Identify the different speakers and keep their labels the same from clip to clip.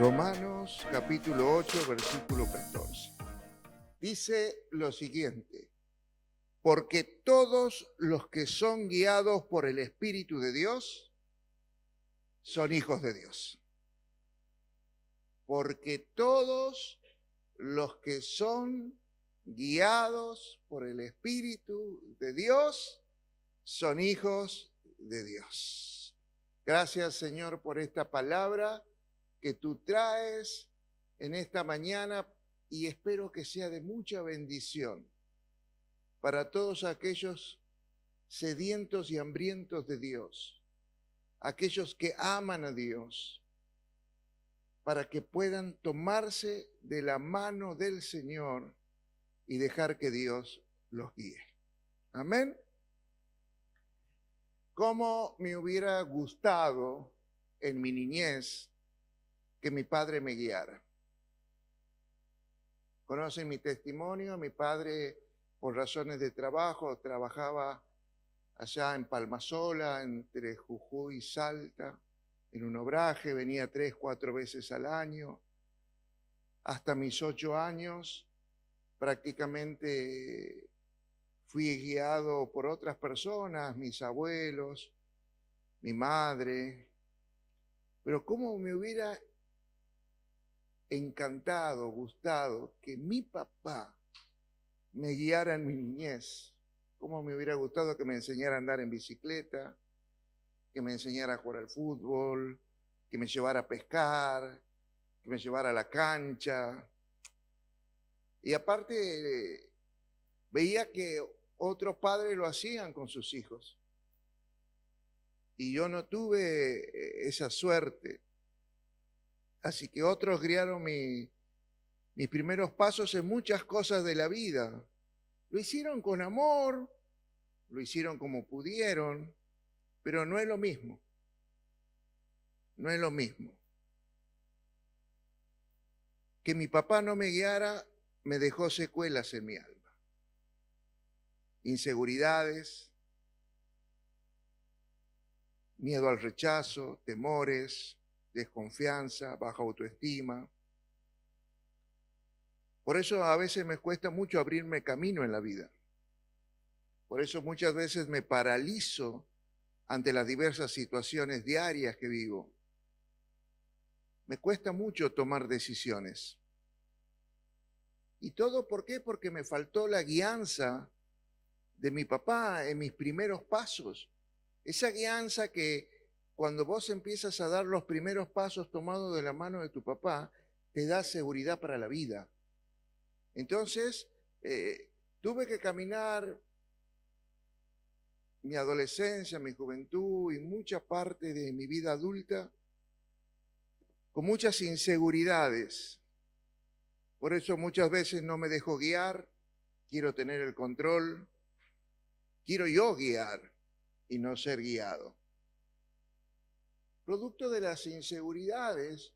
Speaker 1: Romanos capítulo 8, versículo 14. Dice lo siguiente: porque todos los que son guiados por el Espíritu de Dios son hijos de Dios. Porque todos los que son guiados por el Espíritu de Dios son hijos de Dios. Gracias, Señor, por esta palabra que tú traes en esta mañana, y espero que sea de mucha bendición para todos aquellos sedientos y hambrientos de Dios, aquellos que aman a Dios, para que puedan tomarse de la mano del Señor y dejar que Dios los guíe. Amén. Cómo me hubiera gustado en mi niñez que mi padre me guiara. Conocen mi testimonio. Mi padre, por razones de trabajo, trabajaba allá en Palmasola, entre Jujuy y Salta, en un obraje. Venía 3, 4 veces al año. Hasta mis 8 años prácticamente fui guiado por otras personas, mis abuelos, mi madre. Pero cómo me hubiera encantado, gustado que mi papá me guiara en mi niñez. Cómo me hubiera gustado que me enseñara a andar en bicicleta, que me enseñara a jugar al fútbol, que me llevara a pescar, que me llevara a la cancha. Y aparte, veía que otros padres lo hacían con sus hijos. Y yo no tuve esa suerte. Así que otros guiaron mis primeros pasos en muchas cosas de la vida. Lo hicieron con amor, lo hicieron como pudieron, pero no es lo mismo. No es lo mismo. Que mi papá no me guiara me dejó secuelas en mi alma. Inseguridades, miedo al rechazo, temores, desconfianza, baja autoestima. Por eso a veces me cuesta mucho abrirme camino en la vida. Por eso muchas veces me paralizo ante las diversas situaciones diarias que vivo. Me cuesta mucho tomar decisiones. ¿Y todo por qué? Porque me faltó la guianza de mi papá en mis primeros pasos. Esa guianza que cuando vos empiezas a dar los primeros pasos tomados de la mano de tu papá, te da seguridad para la vida. Entonces, tuve que caminar mi adolescencia, mi juventud y mucha parte de mi vida adulta con muchas inseguridades. Por eso muchas veces no me dejo guiar, quiero tener el control, quiero yo guiar y no ser guiado. Producto de las inseguridades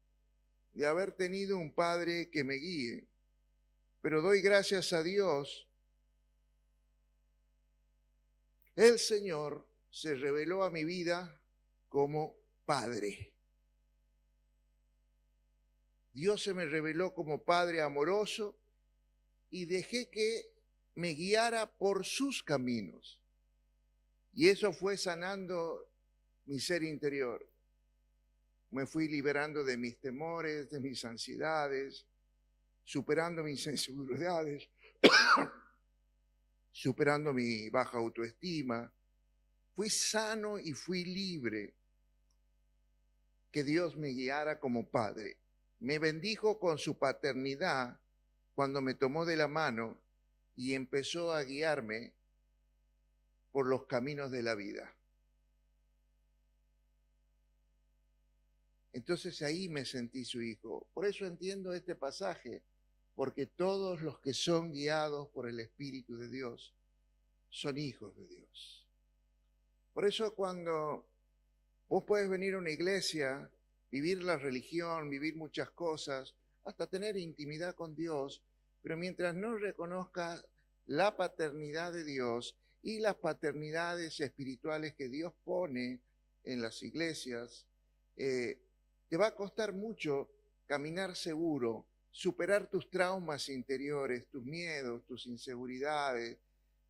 Speaker 1: de haber tenido un padre que me guíe. Pero doy gracias a Dios. El Señor se reveló a mi vida como Padre. Dios se me reveló como Padre amoroso y dejé que me guiara por sus caminos. Y eso fue sanando mi ser interior. Me fui liberando de mis temores, de mis ansiedades, superando mis inseguridades, superando mi baja autoestima. Fui sano y fui libre. Que Dios me guiara como Padre. Me bendijo con su paternidad cuando me tomó de la mano y empezó a guiarme por los caminos de la vida. Entonces ahí me sentí su hijo. Por eso entiendo este pasaje, porque todos los que son guiados por el Espíritu de Dios son hijos de Dios. Por eso cuando vos puedes venir a una iglesia, vivir la religión, vivir muchas cosas, hasta tener intimidad con Dios, pero mientras no reconozcas la paternidad de Dios y las paternidades espirituales que Dios pone en las iglesias, te va a costar mucho caminar seguro, superar tus traumas interiores, tus miedos, tus inseguridades,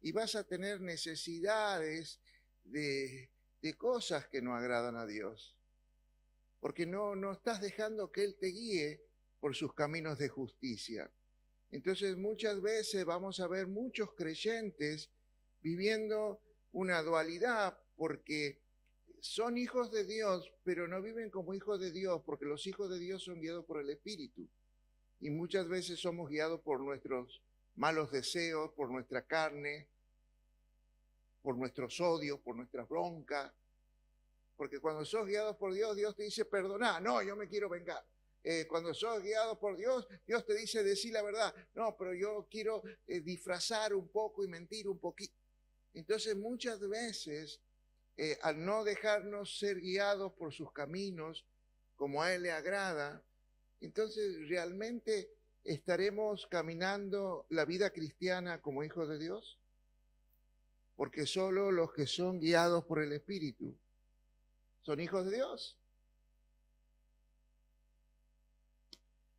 Speaker 1: y vas a tener necesidades de cosas que no agradan a Dios, porque no estás dejando que Él te guíe por sus caminos de justicia. Entonces muchas veces vamos a ver muchos creyentes viviendo una dualidad porque son hijos de Dios, pero no viven como hijos de Dios, porque los hijos de Dios son guiados por el Espíritu. Y muchas veces somos guiados por nuestros malos deseos, por nuestra carne, por nuestros odios, por nuestras broncas. Porque cuando sos guiados por Dios, Dios te dice, perdona, no, yo me quiero vengar. Cuando sos guiado por Dios, Dios te dice, decí la verdad. No, pero yo quiero disfrazar un poco y mentir un poquito. Entonces muchas veces, al no dejarnos ser guiados por sus caminos, como a Él le agrada, entonces realmente estaremos caminando la vida cristiana como hijos de Dios, porque solo los que son guiados por el Espíritu son hijos de Dios.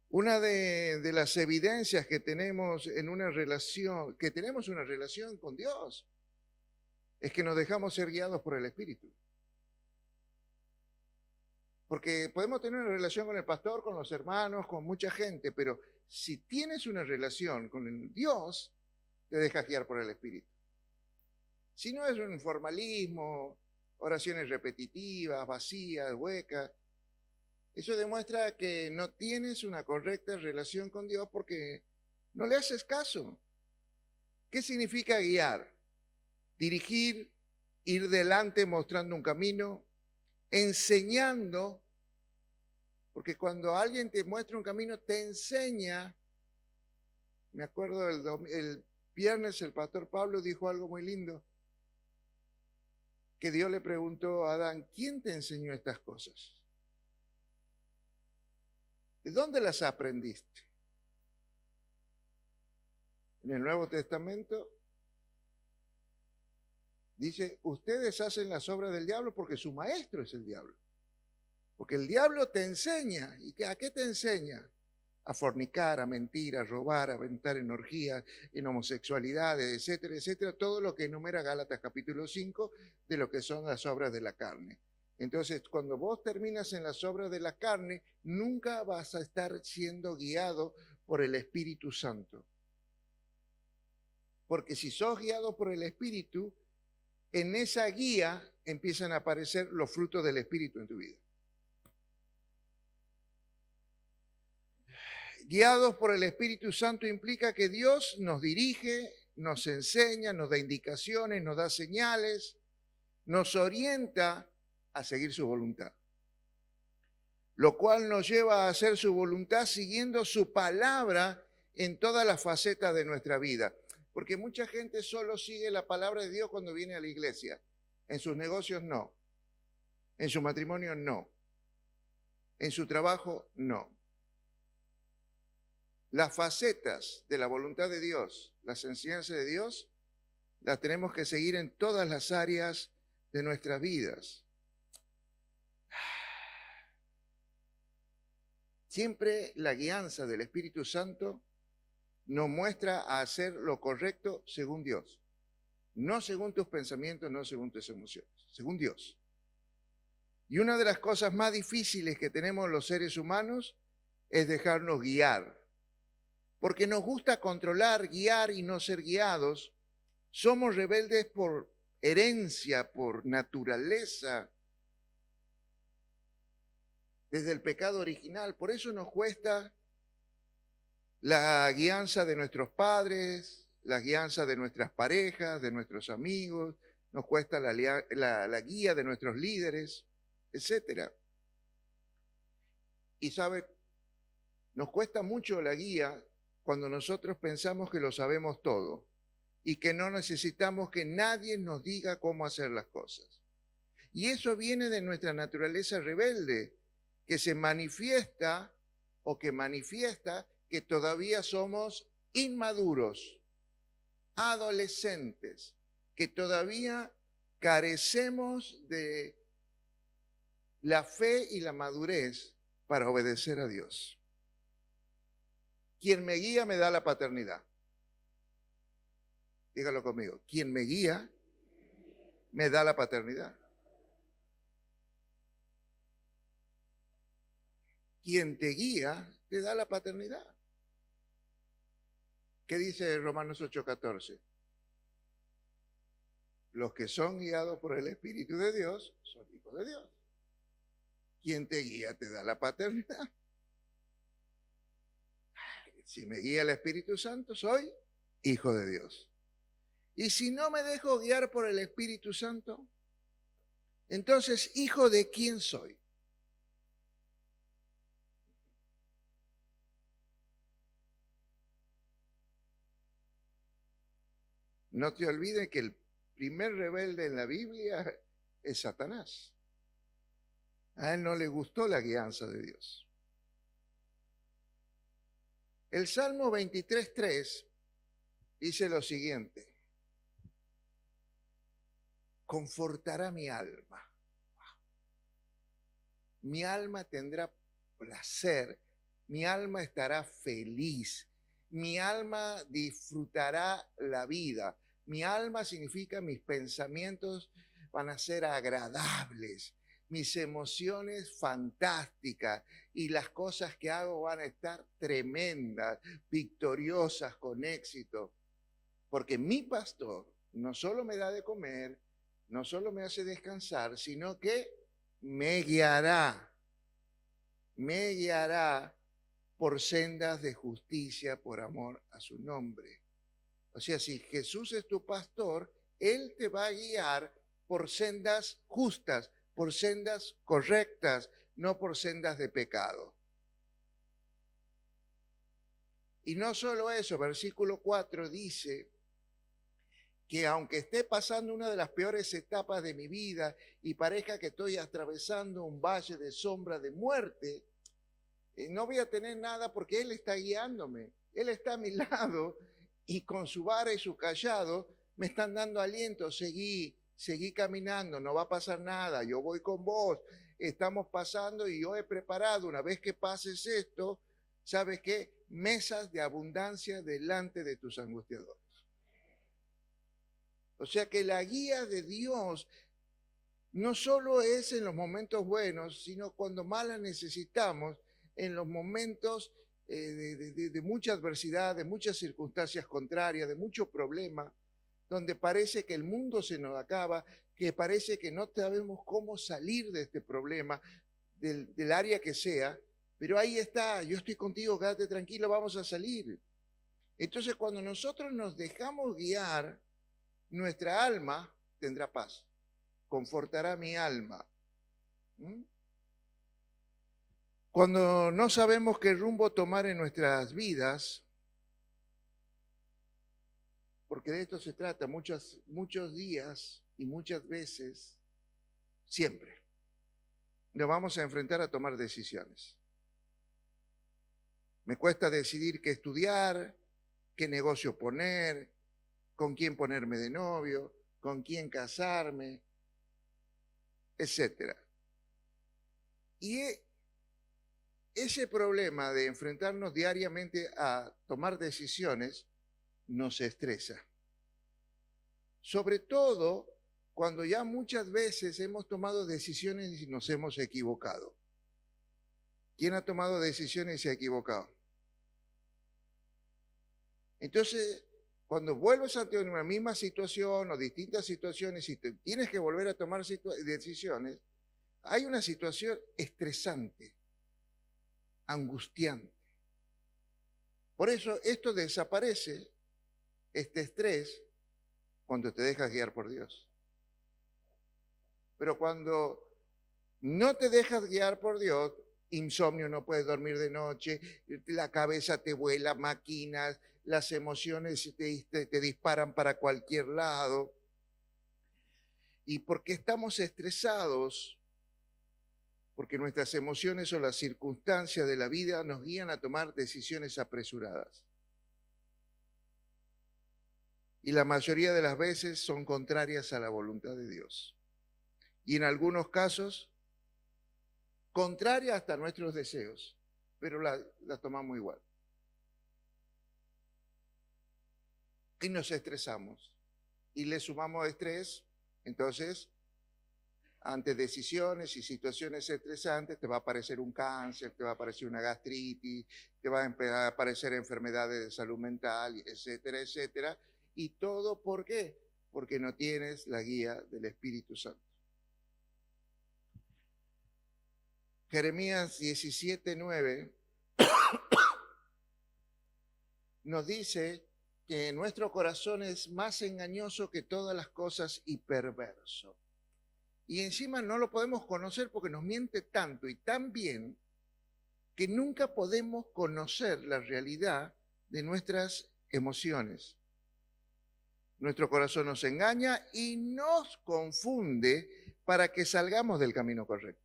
Speaker 1: Una de las evidencias que tenemos en una relación, que tenemos una relación con Dios, es que nos dejamos ser guiados por el Espíritu. Porque podemos tener una relación con el pastor, con los hermanos, con mucha gente, pero si tienes una relación con el Dios, te dejas guiar por el Espíritu. Si no es un formalismo, oraciones repetitivas, vacías, huecas, eso demuestra que no tienes una correcta relación con Dios porque no le haces caso. ¿Qué significa guiar? Dirigir, ir delante mostrando un camino, enseñando, porque cuando alguien te muestra un camino, te enseña. Me acuerdo el viernes el pastor Pablo dijo algo muy lindo, que Dios le preguntó a Adán, ¿quién te enseñó estas cosas? ¿De dónde las aprendiste? En el Nuevo Testamento dice, ustedes hacen las obras del diablo porque su maestro es el diablo. Porque el diablo te enseña. ¿Y a qué te enseña? A fornicar, a mentir, a robar, a aventar en orgías, en homosexualidades, etcétera, etcétera. Todo lo que enumera Gálatas capítulo 5 de lo que son las obras de la carne. Entonces, cuando vos terminas en las obras de la carne, nunca vas a estar siendo guiado por el Espíritu Santo. Porque si sos guiado por el Espíritu, en esa guía empiezan a aparecer los frutos del Espíritu en tu vida. Guiados por el Espíritu Santo implica que Dios nos dirige, nos enseña, nos da indicaciones, nos da señales, nos orienta a seguir su voluntad. Lo cual nos lleva a hacer su voluntad siguiendo su palabra en todas las facetas de nuestra vida. Porque mucha gente solo sigue la palabra de Dios cuando viene a la iglesia. En sus negocios no. En su matrimonio no. En su trabajo no. Las facetas de la voluntad de Dios, las enseñanzas de Dios, las tenemos que seguir en todas las áreas de nuestras vidas. Siempre la guianza del Espíritu Santo nos muestra a hacer lo correcto según Dios. No según tus pensamientos, no según tus emociones, según Dios. Y una de las cosas más difíciles que tenemos los seres humanos es dejarnos guiar. Porque nos gusta controlar, guiar y no ser guiados. Somos rebeldes por herencia, por naturaleza, desde el pecado original. Por eso nos cuesta la guianza de nuestros padres, la guianza de nuestras parejas, de nuestros amigos, nos cuesta la guía de nuestros líderes, etc. Y sabe, nos cuesta mucho la guía cuando nosotros pensamos que lo sabemos todo y que no necesitamos que nadie nos diga cómo hacer las cosas. Y eso viene de nuestra naturaleza rebelde, que se manifiesta o que manifiesta que todavía somos inmaduros, adolescentes, que todavía carecemos de la fe y la madurez para obedecer a Dios. Quien me guía me da la paternidad. Dígalo conmigo. Quien me guía me da la paternidad. Quien te guía te da la paternidad. ¿Qué dice Romanos 8:14? Los que son guiados por el Espíritu de Dios son hijos de Dios. Quien te guía te da la paternidad. Si me guía el Espíritu Santo, soy hijo de Dios. Y si no me dejo guiar por el Espíritu Santo, entonces, ¿hijo de quién soy? No te olvides que el primer rebelde en la Biblia es Satanás. A él no le gustó la guianza de Dios. El Salmo 23:3 dice lo siguiente: confortará mi alma. Mi alma tendrá placer, mi alma estará feliz, mi alma disfrutará la vida. Mi alma significa mis pensamientos van a ser agradables, mis emociones fantásticas y las cosas que hago van a estar tremendas, victoriosas, con éxito. Porque mi pastor no solo me da de comer, no solo me hace descansar, sino que me guiará por sendas de justicia por amor a su nombre. O sea, si Jesús es tu pastor, Él te va a guiar por sendas justas, por sendas correctas, no por sendas de pecado. Y no solo eso, versículo 4 dice que aunque esté pasando una de las peores etapas de mi vida y parezca que estoy atravesando un valle de sombra de muerte, no voy a tener nada porque Él está guiándome. Él está a mi lado y con su vara y su callado me están dando aliento. Seguí caminando, no va a pasar nada, yo voy con vos, estamos pasando y yo he preparado, una vez que pases esto, ¿sabes qué? Mesas de abundancia delante de tus angustiadores. O sea que la guía de Dios no solo es en los momentos buenos, sino cuando más la necesitamos, en los momentos de mucha adversidad, de muchas circunstancias contrarias, de mucho problema, donde parece que el mundo se nos acaba, que parece que no sabemos cómo salir de este problema, del área que sea, pero ahí está, yo estoy contigo, quédate tranquilo, vamos a salir. Entonces, cuando nosotros nos dejamos guiar, nuestra alma tendrá paz, confortará mi alma. Cuando no sabemos qué rumbo tomar en nuestras vidas, porque de esto se trata muchos días y muchas veces, siempre, nos vamos a enfrentar a tomar decisiones. Me cuesta decidir qué estudiar, qué negocio poner, con quién ponerme de novio, con quién casarme, etcétera. Y ese problema de enfrentarnos diariamente a tomar decisiones nos estresa. Sobre todo cuando ya muchas veces hemos tomado decisiones y nos hemos equivocado. ¿Quién ha tomado decisiones y se ha equivocado? Entonces, cuando vuelves ante una misma situación o distintas situaciones y tienes que volver a tomar decisiones, hay una situación estresante, angustiante. Por eso esto desaparece, este estrés, cuando te dejas guiar por Dios. Pero cuando no te dejas guiar por Dios, insomnio, no puedes dormir de noche, la cabeza te vuela, maquinas, las emociones te disparan para cualquier lado. Y porque estamos estresados, porque nuestras emociones o las circunstancias de la vida nos guían a tomar decisiones apresuradas. Y la mayoría de las veces son contrarias a la voluntad de Dios. Y en algunos casos, contrarias hasta a nuestros deseos, pero la tomamos igual. y nos estresamos. Y le sumamos estrés, entonces, ante decisiones y situaciones estresantes, te va a aparecer un cáncer, te va a aparecer una gastritis, te va a empezar a aparecer enfermedades de salud mental, etcétera, etcétera. ¿Y todo por qué? Porque no tienes la guía del Espíritu Santo. Jeremías 17:9 nos dice que nuestro corazón es más engañoso que todas las cosas y perverso. Y encima no lo podemos conocer porque nos miente tanto y tan bien que nunca podemos conocer la realidad de nuestras emociones. Nuestro corazón nos engaña y nos confunde para que salgamos del camino correcto.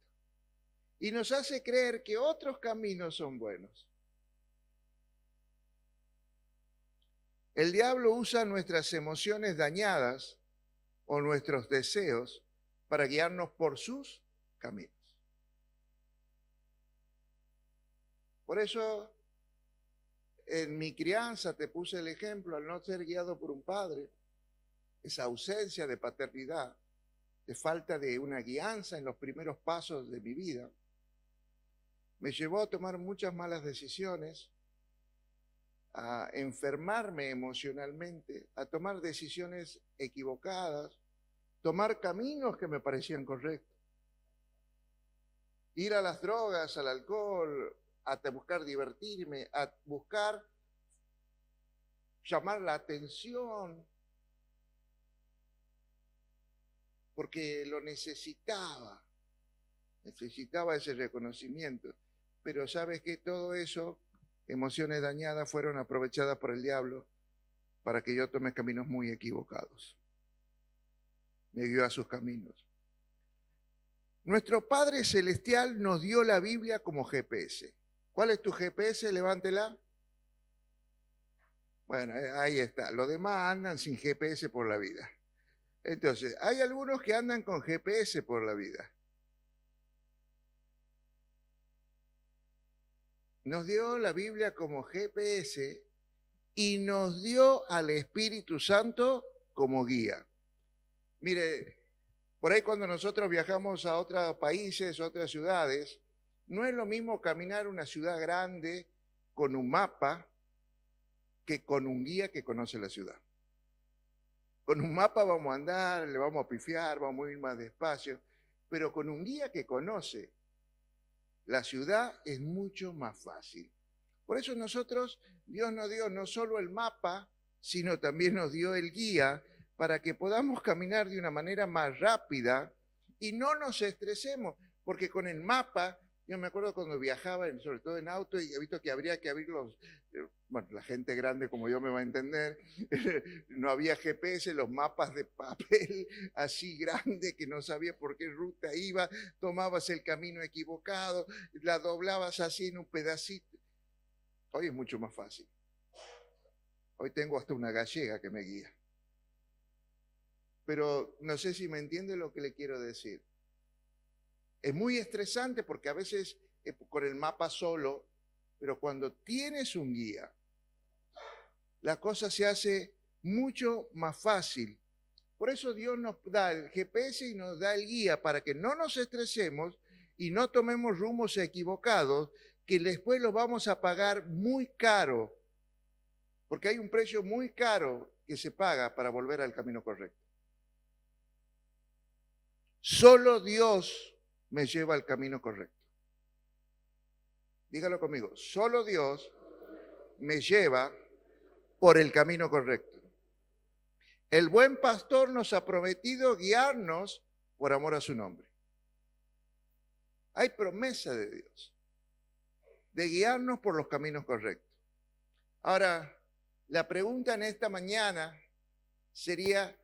Speaker 1: Y nos hace creer que otros caminos son buenos. El diablo usa nuestras emociones dañadas o nuestros deseos para guiarnos por sus caminos. Por eso, en mi crianza te puse el ejemplo, al no ser guiado por un padre, esa ausencia de paternidad, de falta de una guianza en los primeros pasos de mi vida, me llevó a tomar muchas malas decisiones, a enfermarme emocionalmente, a tomar decisiones equivocadas, tomar caminos que me parecían correctos, ir a las drogas, al alcohol, a buscar divertirme, a buscar llamar la atención, porque lo necesitaba ese reconocimiento. Pero ¿sabes qué? Todo eso, emociones dañadas, fueron aprovechadas por el diablo para que yo tome caminos muy equivocados. Me guió a sus caminos. Nuestro Padre Celestial nos dio la Biblia como GPS. ¿Cuál es tu GPS? Levántela. Bueno, ahí está. Los demás andan sin GPS por la vida. Entonces, hay algunos que andan con GPS por la vida. Nos dio la Biblia como GPS y nos dio al Espíritu Santo como guía. Mire, por ahí cuando nosotros viajamos a otros países, otras ciudades, no es lo mismo caminar una ciudad grande con un mapa que con un guía que conoce la ciudad. Con un mapa vamos a andar, le vamos a pifiar, vamos a ir más despacio, pero con un guía que conoce la ciudad es mucho más fácil. Por eso Dios nos dio no solo el mapa, sino también nos dio el guía para que podamos caminar de una manera más rápida y no nos estresemos, porque con el mapa, yo me acuerdo cuando viajaba, sobre todo en auto, y he visto que habría que abrir bueno, la gente grande como yo me va a entender, no había GPS, los mapas de papel así grande que no sabía por qué ruta iba, tomabas el camino equivocado, la doblabas así en un pedacito. Hoy es mucho más fácil. Hoy tengo hasta una gallega que me guía. Pero no sé si me entiende lo que le quiero decir. Es muy estresante porque a veces con el mapa solo, pero cuando tienes un guía, la cosa se hace mucho más fácil. Por eso Dios nos da el GPS y nos da el guía para que no nos estresemos y no tomemos rumos equivocados que después los vamos a pagar muy caro, porque hay un precio muy caro que se paga para volver al camino correcto. Solo Dios me lleva al camino correcto. Dígalo conmigo, solo Dios me lleva por el camino correcto. El buen pastor nos ha prometido guiarnos por amor a su nombre. Hay promesa de Dios de guiarnos por los caminos correctos. Ahora, la pregunta en esta mañana sería,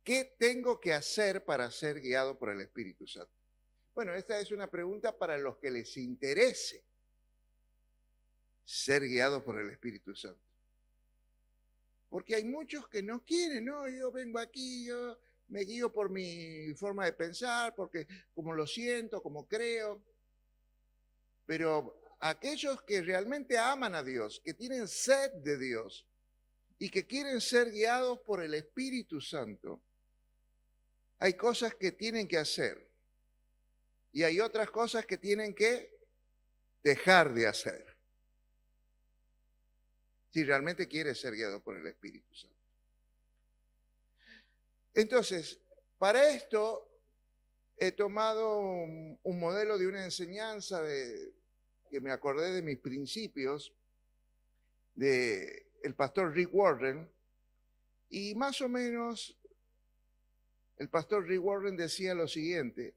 Speaker 1: ¿qué tengo que hacer para ser guiado por el Espíritu Santo? Bueno, esta es una pregunta para los que les interese ser guiados por el Espíritu Santo. Porque hay muchos que no quieren, ¿no? Yo vengo aquí, yo me guío por mi forma de pensar, porque como lo siento, como creo. Pero aquellos que realmente aman a Dios, que tienen sed de Dios, y que quieren ser guiados por el Espíritu Santo, hay cosas que tienen que hacer y hay otras cosas que tienen que dejar de hacer si realmente quieres ser guiado por el Espíritu Santo. Entonces, para esto he tomado un modelo de una enseñanza que me acordé de mis principios del pastor Rick Warren, y más o menos el pastor Rick Warren decía lo siguiente: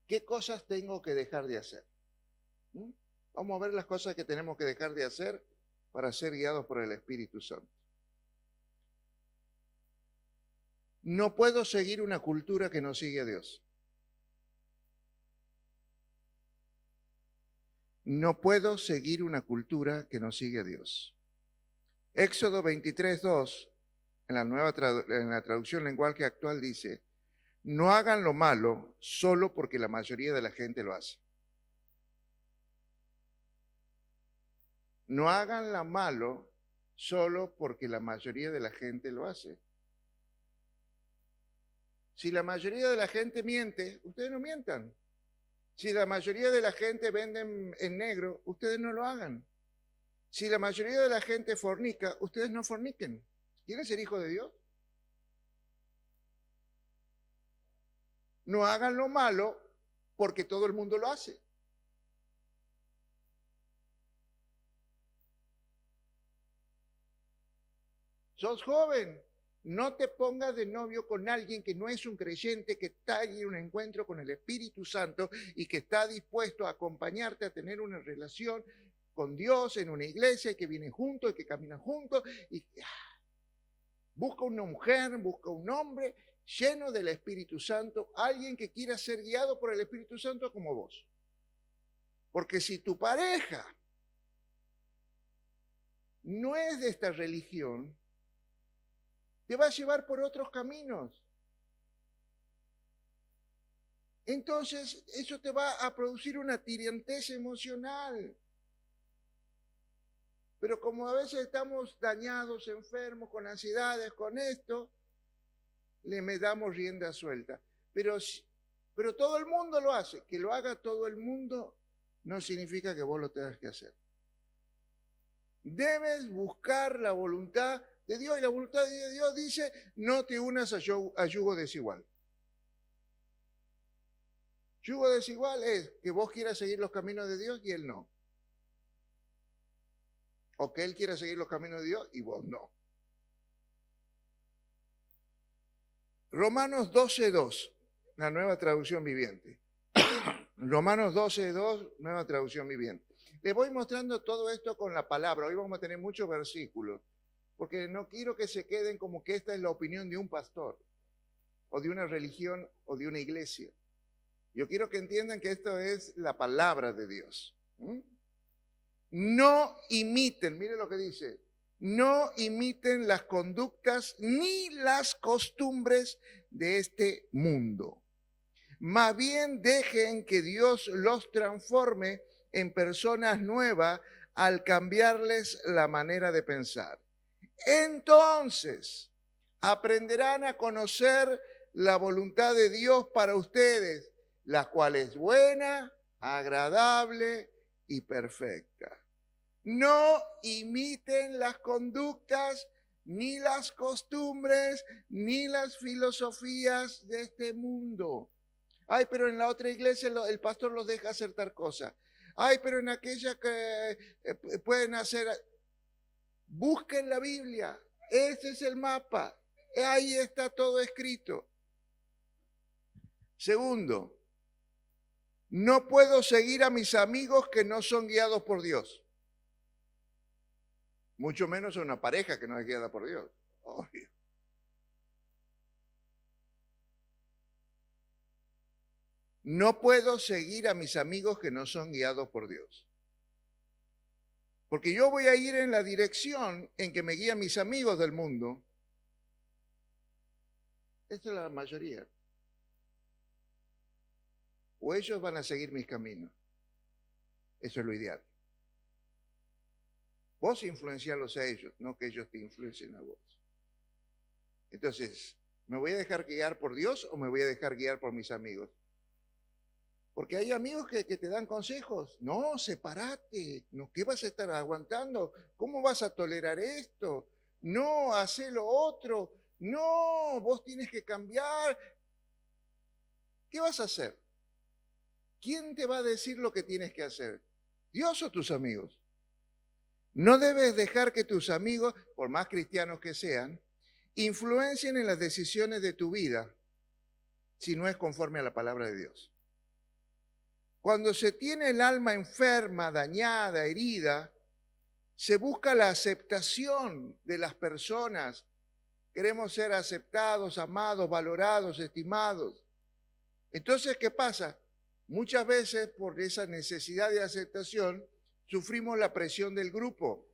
Speaker 1: ¿qué cosas tengo que dejar de hacer? Vamos a ver las cosas que tenemos que dejar de hacer para ser guiados por el Espíritu Santo. No puedo seguir una cultura que no sigue a Dios. No puedo seguir una cultura que no sigue a Dios. Éxodo 23:2, en la traducción lenguaje actual dice: no hagan lo malo solo porque la mayoría de la gente lo hace. No hagan lo malo solo porque la mayoría de la gente lo hace. Si la mayoría de la gente miente, ustedes no mientan. Si la mayoría de la gente vende en negro, ustedes no lo hagan. Si la mayoría de la gente fornica, ustedes no forniquen. ¿Quieren ser hijos de Dios? No hagan lo malo porque todo el mundo lo hace. Sos joven, no te pongas de novio con alguien que no es un creyente, que está en un encuentro con el Espíritu Santo y que está dispuesto a acompañarte a tener una relación con Dios en una iglesia y que vienen juntos y que caminan juntos. Y busca una mujer, busca un hombre lleno del Espíritu Santo, alguien que quiera ser guiado por el Espíritu Santo como vos. Porque si tu pareja no es de esta religión, te va a llevar por otros caminos. Entonces, eso te va a producir una tirantez emocional. Pero como a veces estamos dañados, enfermos, con ansiedades, con esto, le damos rienda suelta. Pero todo el mundo lo hace. Que lo haga todo el mundo no significa que vos lo tengas que hacer. Debes buscar la voluntad de Dios, y la voluntad de Dios dice: no te unas a yugo desigual. Yugo desigual es que vos quieras seguir los caminos de Dios y Él no. O que Él quiera seguir los caminos de Dios y vos no. Romanos 12:2, la nueva traducción viviente. Romanos 12:2, nueva traducción viviente. Les voy mostrando todo esto con la palabra. Hoy vamos a tener muchos versículos, porque no quiero que se queden como que esta es la opinión de un pastor, o de una religión, o de una iglesia. Yo quiero que entiendan que esto es la palabra de Dios. No imiten, mire lo que dice: no imiten las conductas ni las costumbres de este mundo. Más bien dejen que Dios los transforme en personas nuevas al cambiarles la manera de pensar. Entonces aprenderán a conocer la voluntad de Dios para ustedes, la cual es buena, agradable y perfecta. No imiten las conductas, ni las costumbres, ni las filosofías de este mundo. Ay, pero en la otra iglesia el pastor los deja hacer tal cosa. Ay, pero en aquella que pueden hacer... Busquen la Biblia, ese es el mapa, ahí está todo escrito. Segundo, no puedo seguir a mis amigos que no son guiados por Dios. Mucho menos a una pareja que no es guiada por Dios. Obvio. No puedo seguir a mis amigos que no son guiados por Dios. Porque yo voy a ir en la dirección en que me guían mis amigos del mundo. Esta es la mayoría. O ellos van a seguir mis caminos. Eso es lo ideal. Vos influenciarlos a ellos, no que ellos te influencien a vos. Entonces, ¿me voy a dejar guiar por Dios o me voy a dejar guiar por mis amigos? Porque hay amigos que te dan consejos. No, separate. No, ¿qué vas a estar aguantando? ¿Cómo vas a tolerar esto? No, hacé lo otro. No, vos tienes que cambiar. ¿Qué vas a hacer? ¿Quién te va a decir lo que tienes que hacer? ¿Dios o tus amigos? No debes dejar que tus amigos, por más cristianos que sean, influencien en las decisiones de tu vida si no es conforme a la palabra de Dios. Cuando se tiene el alma enferma, dañada, herida, se busca la aceptación de las personas. Queremos ser aceptados, amados, valorados, estimados. Entonces, ¿qué pasa? Muchas veces por esa necesidad de aceptación sufrimos la presión del grupo.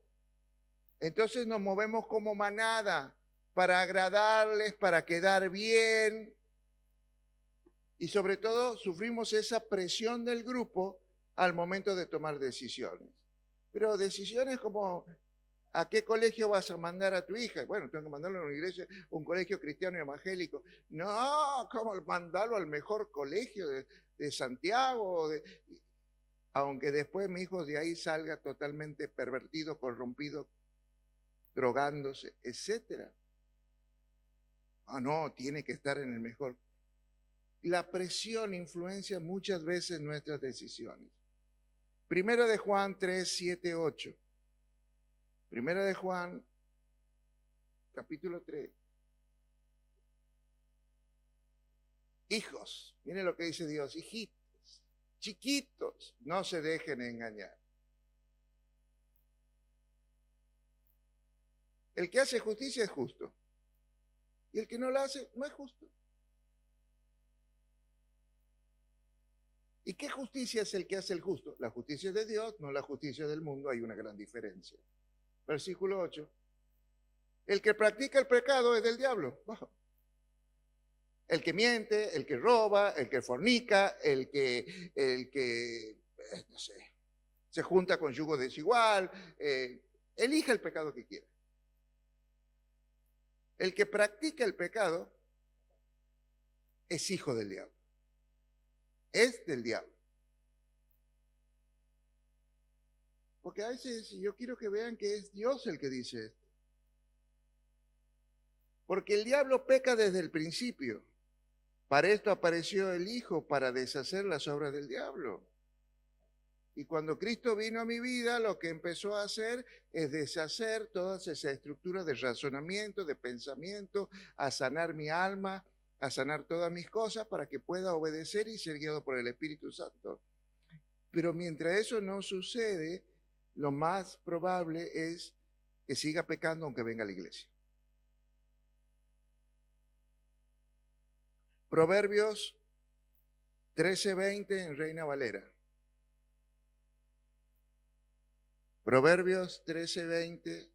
Speaker 1: Entonces nos movemos como manada para agradarles, para quedar bien. Y sobre todo sufrimos esa presión del grupo al momento de tomar decisiones. Pero decisiones como ¿a qué colegio vas a mandar a tu hija? Bueno, tengo que mandarlo a una iglesia, un colegio cristiano y evangélico. No, ¿cómo mandarlo al mejor colegio de Santiago? Aunque después mi hijo de ahí salga totalmente pervertido, corrompido, drogándose, etcétera. Ah, no, tiene que estar en el mejor. La presión influencia muchas veces nuestras decisiones. Primero de Juan 3, 7, 8. Primera de Juan, capítulo 3. Hijos, miren lo que dice Dios, hijitos, chiquitos, no se dejen engañar. El que hace justicia es justo. Y el que no la hace, no es justo. ¿Y qué justicia es el que hace el justo? La justicia es de Dios, no la justicia del mundo, hay una gran diferencia. Versículo 8. El que practica el pecado es del diablo. El que miente, el que roba, el que fornica, el que no sé, se junta con yugo desigual, elija el pecado que quiera. El que practica el pecado es hijo del diablo. Es del diablo. Porque a veces yo quiero que vean que es Dios el que dice esto. Porque el diablo peca desde el principio. Para esto apareció el Hijo, para deshacer las obras del diablo. Y cuando Cristo vino a mi vida, lo que empezó a hacer es deshacer todas esas estructuras de razonamiento, de pensamiento, a sanar mi alma, a sanar todas mis cosas para que pueda obedecer y ser guiado por el Espíritu Santo. Pero mientras eso no sucede, lo más probable es que siga pecando aunque venga a la iglesia. Proverbios 13:20 en Reina Valera. Proverbios 13:20.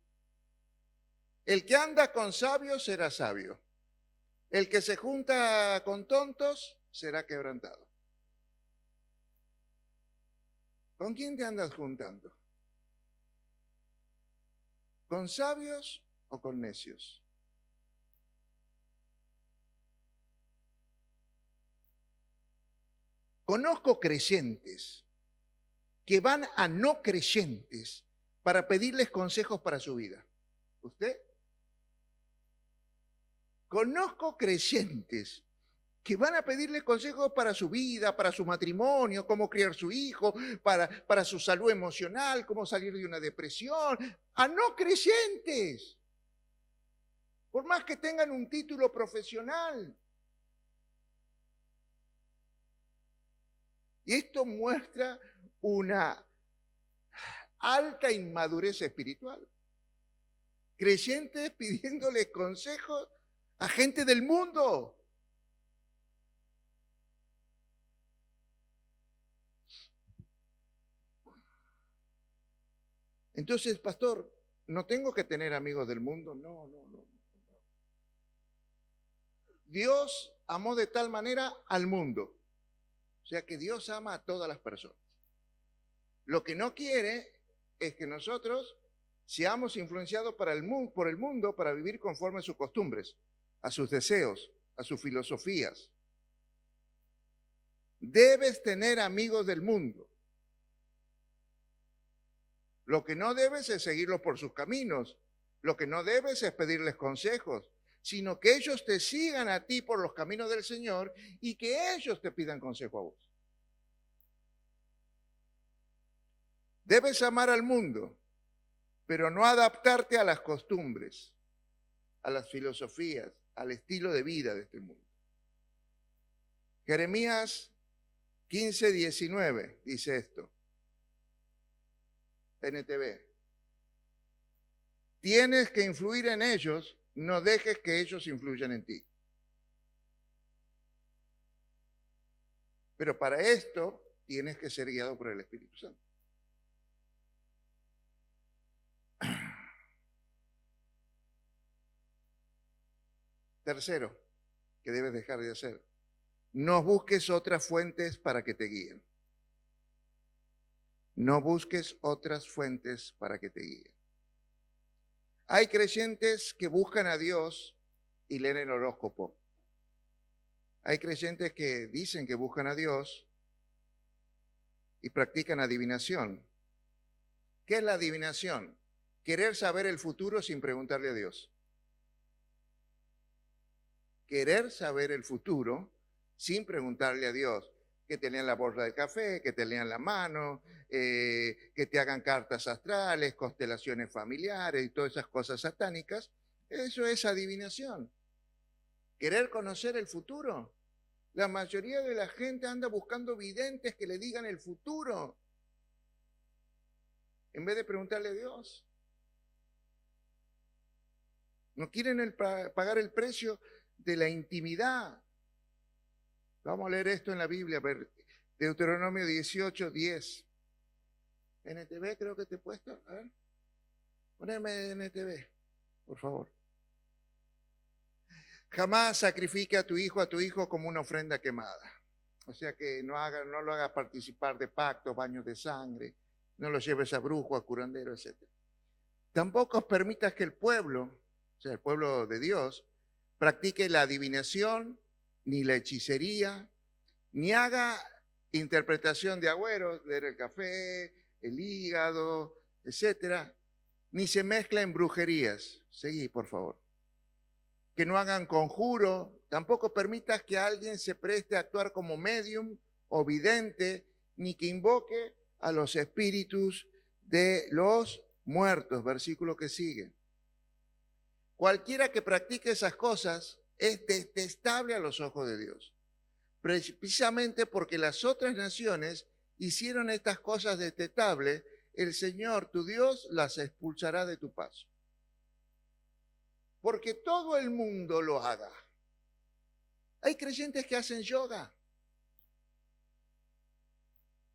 Speaker 1: El que anda con sabios será sabio. El que se junta con tontos será quebrantado. ¿Con quién te andas juntando? ¿Con sabios o con necios? Conozco creyentes que van a no creyentes para pedirles consejos para su vida. ¿Usted? Conozco creyentes que van a pedirle consejos para su vida, para su matrimonio, cómo criar su hijo, para su salud emocional, cómo salir de una depresión, a no creyentes, por más que tengan un título profesional. Y esto muestra una alta inmadurez espiritual. Creyentes pidiéndole consejos a gente del mundo. Entonces, pastor, ¿no tengo que tener amigos del mundo? No. Dios amó de tal manera al mundo. O sea que Dios ama a todas las personas. Lo que no quiere es que nosotros Seamos influenciados por el mundo para vivir conforme a sus costumbres, a sus deseos, a sus filosofías. Debes tener amigos del mundo. Lo que no debes es seguirlos por sus caminos. Lo que no debes es pedirles consejos, sino que ellos te sigan a ti por los caminos del Señor y que ellos te pidan consejo a vos. Debes amar al mundo, pero no adaptarte a las costumbres, a las filosofías, al estilo de vida de este mundo. Jeremías 15:19 dice esto. NTV. Tienes que influir en ellos, no dejes que ellos influyan en ti. Pero para esto tienes que ser guiado por el Espíritu Santo. Tercero, que debes dejar de hacer. No busques otras fuentes para que te guíen. No busques otras fuentes para que te guíen. Hay creyentes que buscan a Dios y leen el horóscopo. Hay creyentes que dicen que buscan a Dios y practican adivinación. ¿Qué es la adivinación? Querer saber el futuro sin preguntarle a Dios. Querer saber el futuro sin preguntarle a Dios. Que te lean la bolsa de café, que te lean la mano, que te hagan cartas astrales, constelaciones familiares y todas esas cosas satánicas. Eso es adivinación. Querer conocer el futuro. La mayoría de la gente anda buscando videntes que le digan el futuro, en vez de preguntarle a Dios. No quieren pagar el precio de la intimidad. Vamos a leer esto en la Biblia, Deuteronomio 18:10. NTV creo que te he puesto. A ver, poneme NTV, por favor. Jamás sacrifique a tu hijo como una ofrenda quemada. O sea que no lo hagas participar de pactos, baños de sangre, no lo lleves a brujo, a curandero, etc. Tampoco permitas que el pueblo, o sea, el pueblo de Dios, practique la adivinación, ni la hechicería, ni haga interpretación de agüeros, leer el café, el hígado, etcétera, ni se mezcla en brujerías. Seguí, por favor. Que no hagan conjuro, tampoco permitas que alguien se preste a actuar como medium o vidente, ni que invoque a los espíritus de los muertos. Versículo que sigue. Cualquiera que practique esas cosas es detestable a los ojos de Dios, precisamente porque las otras naciones hicieron estas cosas detestables. El Señor, tu Dios, las expulsará de tu paso. Porque todo el mundo lo haga. Hay creyentes que hacen yoga.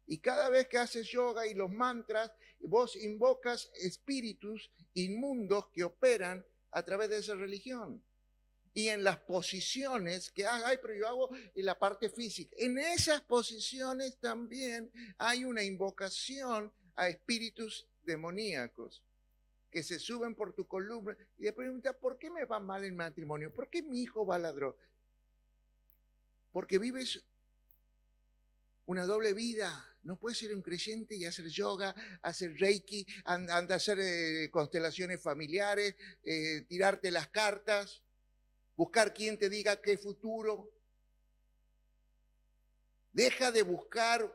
Speaker 1: Y cada vez que haces yoga y los mantras, vos invocas espíritus inmundos que operan a través de esa religión. Y en las posiciones que ay, pero yo hago en la parte física. En esas posiciones también hay una invocación a espíritus demoníacos que se suben por tu columna y le preguntan, ¿por qué me va mal el matrimonio? ¿Por qué mi hijo va a la droga? Porque vives una doble vida. No puedes ser un creyente y hacer yoga, hacer reiki, anda a hacer constelaciones familiares, tirarte las cartas, buscar quien te diga qué futuro. Deja de buscar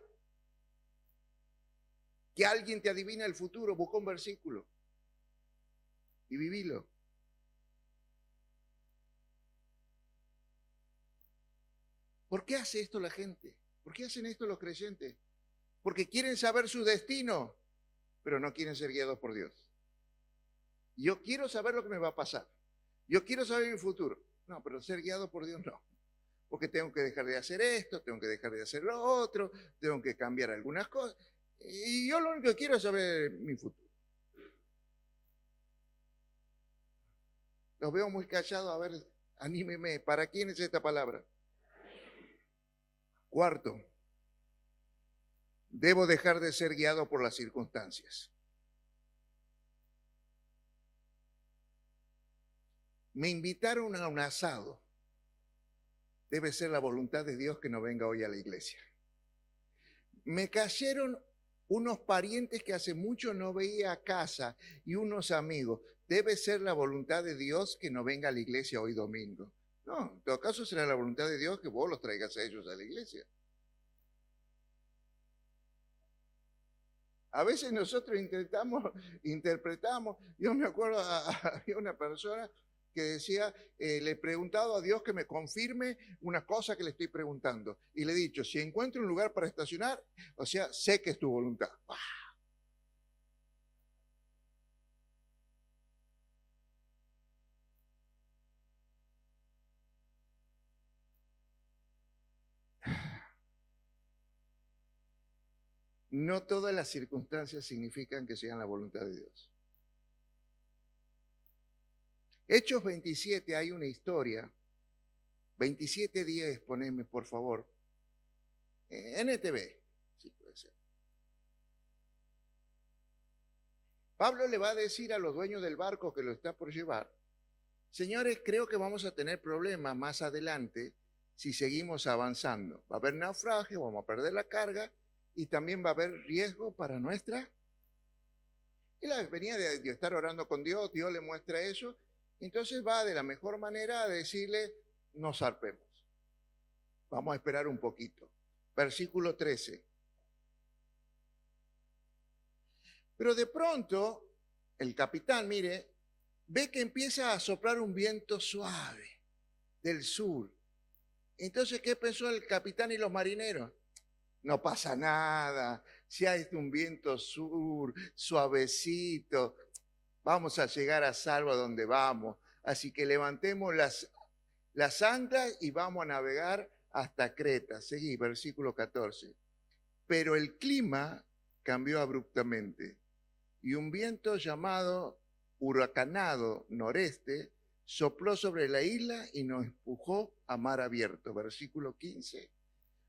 Speaker 1: que alguien te adivine el futuro. Busca un versículo y vivilo. ¿Por qué hace esto la gente? ¿Por qué hacen esto los creyentes? Porque quieren saber su destino, pero no quieren ser guiados por Dios. Yo quiero saber lo que me va a pasar. Yo quiero saber mi futuro. No, pero ser guiado por Dios no. Porque tengo que dejar de hacer esto, tengo que dejar de hacer lo otro, tengo que cambiar algunas cosas. Y yo lo único que quiero es saber mi futuro. Los veo muy callados. A ver, anímeme. ¿Para quién es esta palabra? Cuarto, debo dejar de ser guiado por las circunstancias. Me invitaron a un asado. Debe ser la voluntad de Dios que no venga hoy a la iglesia. Me cayeron unos parientes que hace mucho no veía a casa y unos amigos. Debe ser la voluntad de Dios que no venga a la iglesia hoy domingo. No, en todo caso será la voluntad de Dios que vos los traigas a ellos a la iglesia. A veces nosotros interpretamos. Yo me acuerdo, había una persona que decía, le he preguntado a Dios que me confirme una cosa que le estoy preguntando. Y le he dicho, si encuentro un lugar para estacionar, o sea, sé que es tu voluntad. ¡Bah! No todas las circunstancias significan que sean la voluntad de Dios. Hechos 27, hay una historia. 27:10, poneme por favor. NTV, sí puede ser. Pablo le va a decir a los dueños del barco que lo está por llevar, señores, creo que vamos a tener problemas más adelante si seguimos avanzando. Va a haber naufragio, vamos a perder la carga y también va a haber riesgo para nuestra. Él venía de estar orando con Dios, Dios le muestra eso, entonces va de la mejor manera a decirle, no zarpemos. Vamos a esperar un poquito. Versículo 13. Pero de pronto, el capitán, mire, ve que empieza a soplar un viento suave del sur. Entonces, ¿qué pensó el capitán y los marineros? No pasa nada, si hay un viento sur, suavecito, vamos a llegar a salvo a donde vamos. Así que levantemos las anclas y vamos a navegar hasta Creta. Seguí, versículo 14. Pero el clima cambió abruptamente y un viento llamado huracanado noreste sopló sobre la isla y nos empujó a mar abierto. Versículo 15.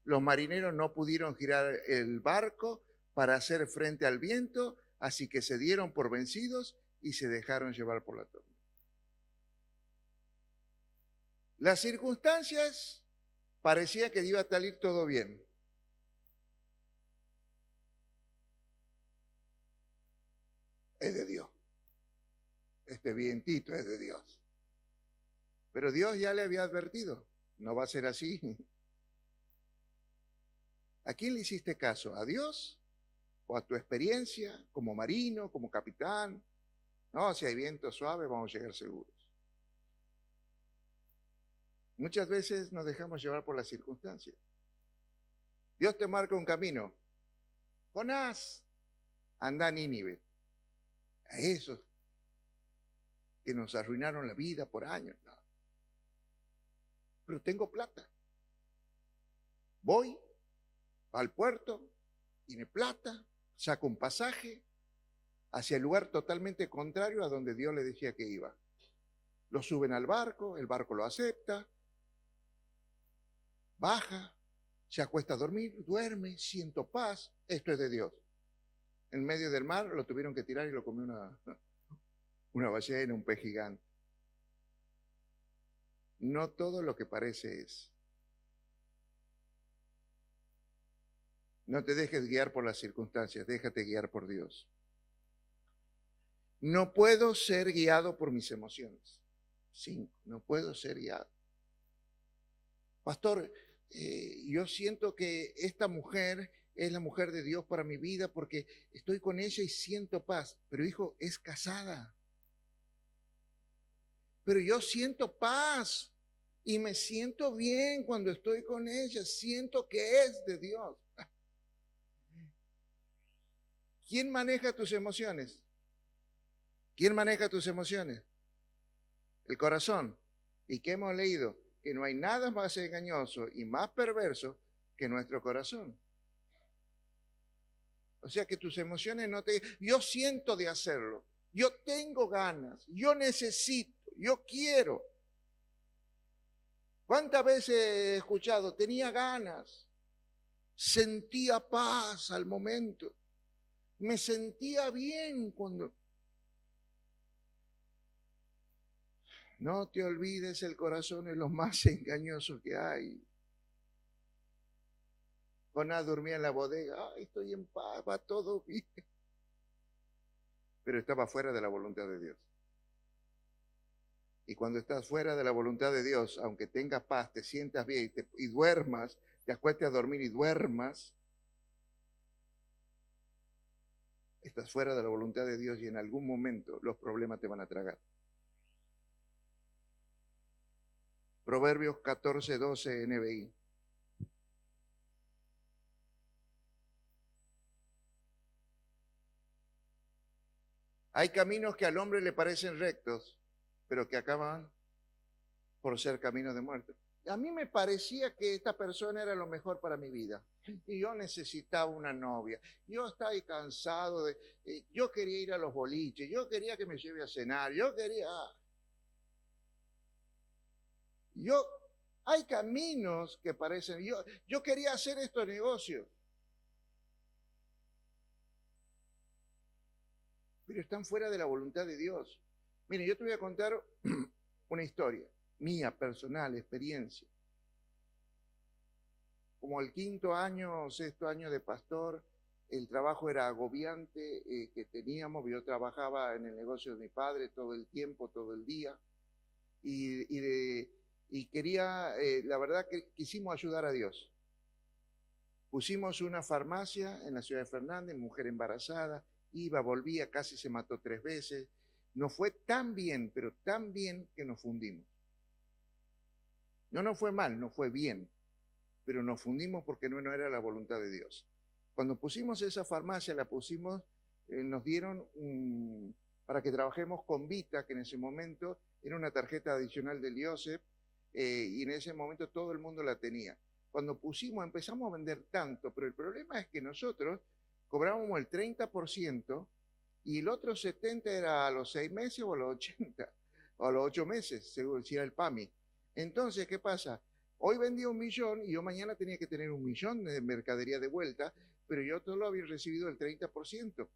Speaker 1: Los marineros no pudieron girar el barco para hacer frente al viento, así que se dieron por vencidos y se dejaron llevar por la tormenta. Las circunstancias parecía que iba a salir todo bien. Es de Dios. Este vientito es de Dios. Pero Dios ya le había advertido, no va a ser así. ¿A quién le hiciste caso? ¿A Dios? ¿O a tu experiencia como marino, como capitán? No, si hay viento suave vamos a llegar seguros. Muchas veces nos dejamos llevar por las circunstancias. Dios te marca un camino. Jonás, anda a Nínive. A esos que nos arruinaron la vida por años. No. Pero tengo plata. Voy al puerto, tiene plata, saco un pasaje hacia el lugar totalmente contrario a donde Dios le decía que iba. Lo suben al barco, el barco lo acepta, baja, se acuesta a dormir, duerme, siento paz, esto es de Dios. En medio del mar lo tuvieron que tirar y lo comió una ballena, un pez gigante. No todo lo que parece es. No te dejes guiar por las circunstancias, déjate guiar por Dios. No puedo ser guiado por mis emociones. 5, no puedo ser guiado. Pastor, yo siento que esta mujer es la mujer de Dios para mi vida porque estoy con ella y siento paz. Pero hijo, es casada. Pero yo siento paz y me siento bien cuando estoy con ella. Siento que es de Dios. ¿Quién maneja tus emociones? ¿Quién maneja tus emociones? El corazón. ¿Y qué hemos leído? Que no hay nada más engañoso y más perverso que nuestro corazón. O sea que tus emociones no te... Yo siento de hacerlo, yo tengo ganas, yo necesito, yo quiero. ¿Cuántas veces he escuchado? Tenía ganas, sentía paz al momento, me sentía bien cuando... No te olvides, el corazón es lo más engañoso que hay. Jonás dormía en la bodega, ay, estoy en paz, va todo bien. Pero estaba fuera de la voluntad de Dios. Y cuando estás fuera de la voluntad de Dios, aunque tengas paz, te sientas bien y duermas, te acuestes a dormir y duermas, estás fuera de la voluntad de Dios y en algún momento los problemas te van a tragar. Proverbios 14:12 NBI. Hay caminos que al hombre le parecen rectos, pero que acaban por ser caminos de muerte. A mí me parecía que esta persona era lo mejor para mi vida. Y yo necesitaba una novia. Yo estaba cansado de... yo quería ir a los boliches, yo quería que me lleve a cenar, yo quería... hay caminos que parecen... Yo quería hacer estos negocios. Pero están fuera de la voluntad de Dios. Mire, yo te voy a contar una historia mía, personal, experiencia. Como el quinto año o sexto año de pastor, el trabajo era agobiante que teníamos. Yo trabajaba en el negocio de mi padre todo el tiempo, todo el día. Y quería, la verdad que quisimos ayudar a Dios. Pusimos una farmacia en la ciudad de Fernández, mujer embarazada, iba, volvía, casi se mató 3 veces. Nos fue tan bien, pero tan bien que nos fundimos. No nos fue mal, nos fue bien, pero nos fundimos porque no era la voluntad de Dios. Cuando pusimos esa farmacia, la pusimos, nos dieron para que trabajemos con Vita, que en ese momento era una tarjeta adicional del IOSEP, y en ese momento todo el mundo la tenía. Cuando pusimos, empezamos a vender tanto, pero el problema es que nosotros cobrábamos el 30% y el otro 70% era a los 6 meses o a los 80, o a los 8 meses, según si era el PAMI. Entonces, ¿qué pasa? Hoy vendí 1 millón y yo mañana tenía que tener 1 millón de mercadería de vuelta, pero yo solo había recibido el 30%.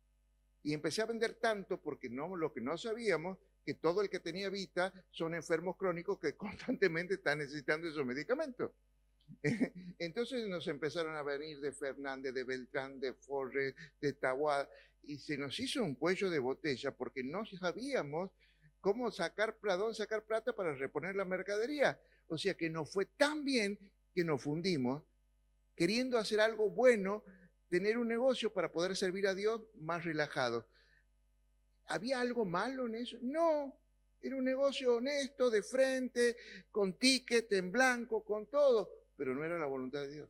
Speaker 1: Y empecé a vender tanto porque lo que no sabíamos, que todo el que tenía Vita son enfermos crónicos que constantemente están necesitando esos medicamentos. Entonces nos empezaron a venir de Fernández, de Beltrán, de Forres, de Tahuada, y se nos hizo un cuello de botella porque no sabíamos cómo sacar plata para reponer la mercadería. O sea que nos fue tan bien que nos fundimos, queriendo hacer algo bueno, tener un negocio para poder servir a Dios más relajado. ¿Había algo malo en eso? No, era un negocio honesto, de frente, con ticket en blanco, con todo, pero no era la voluntad de Dios.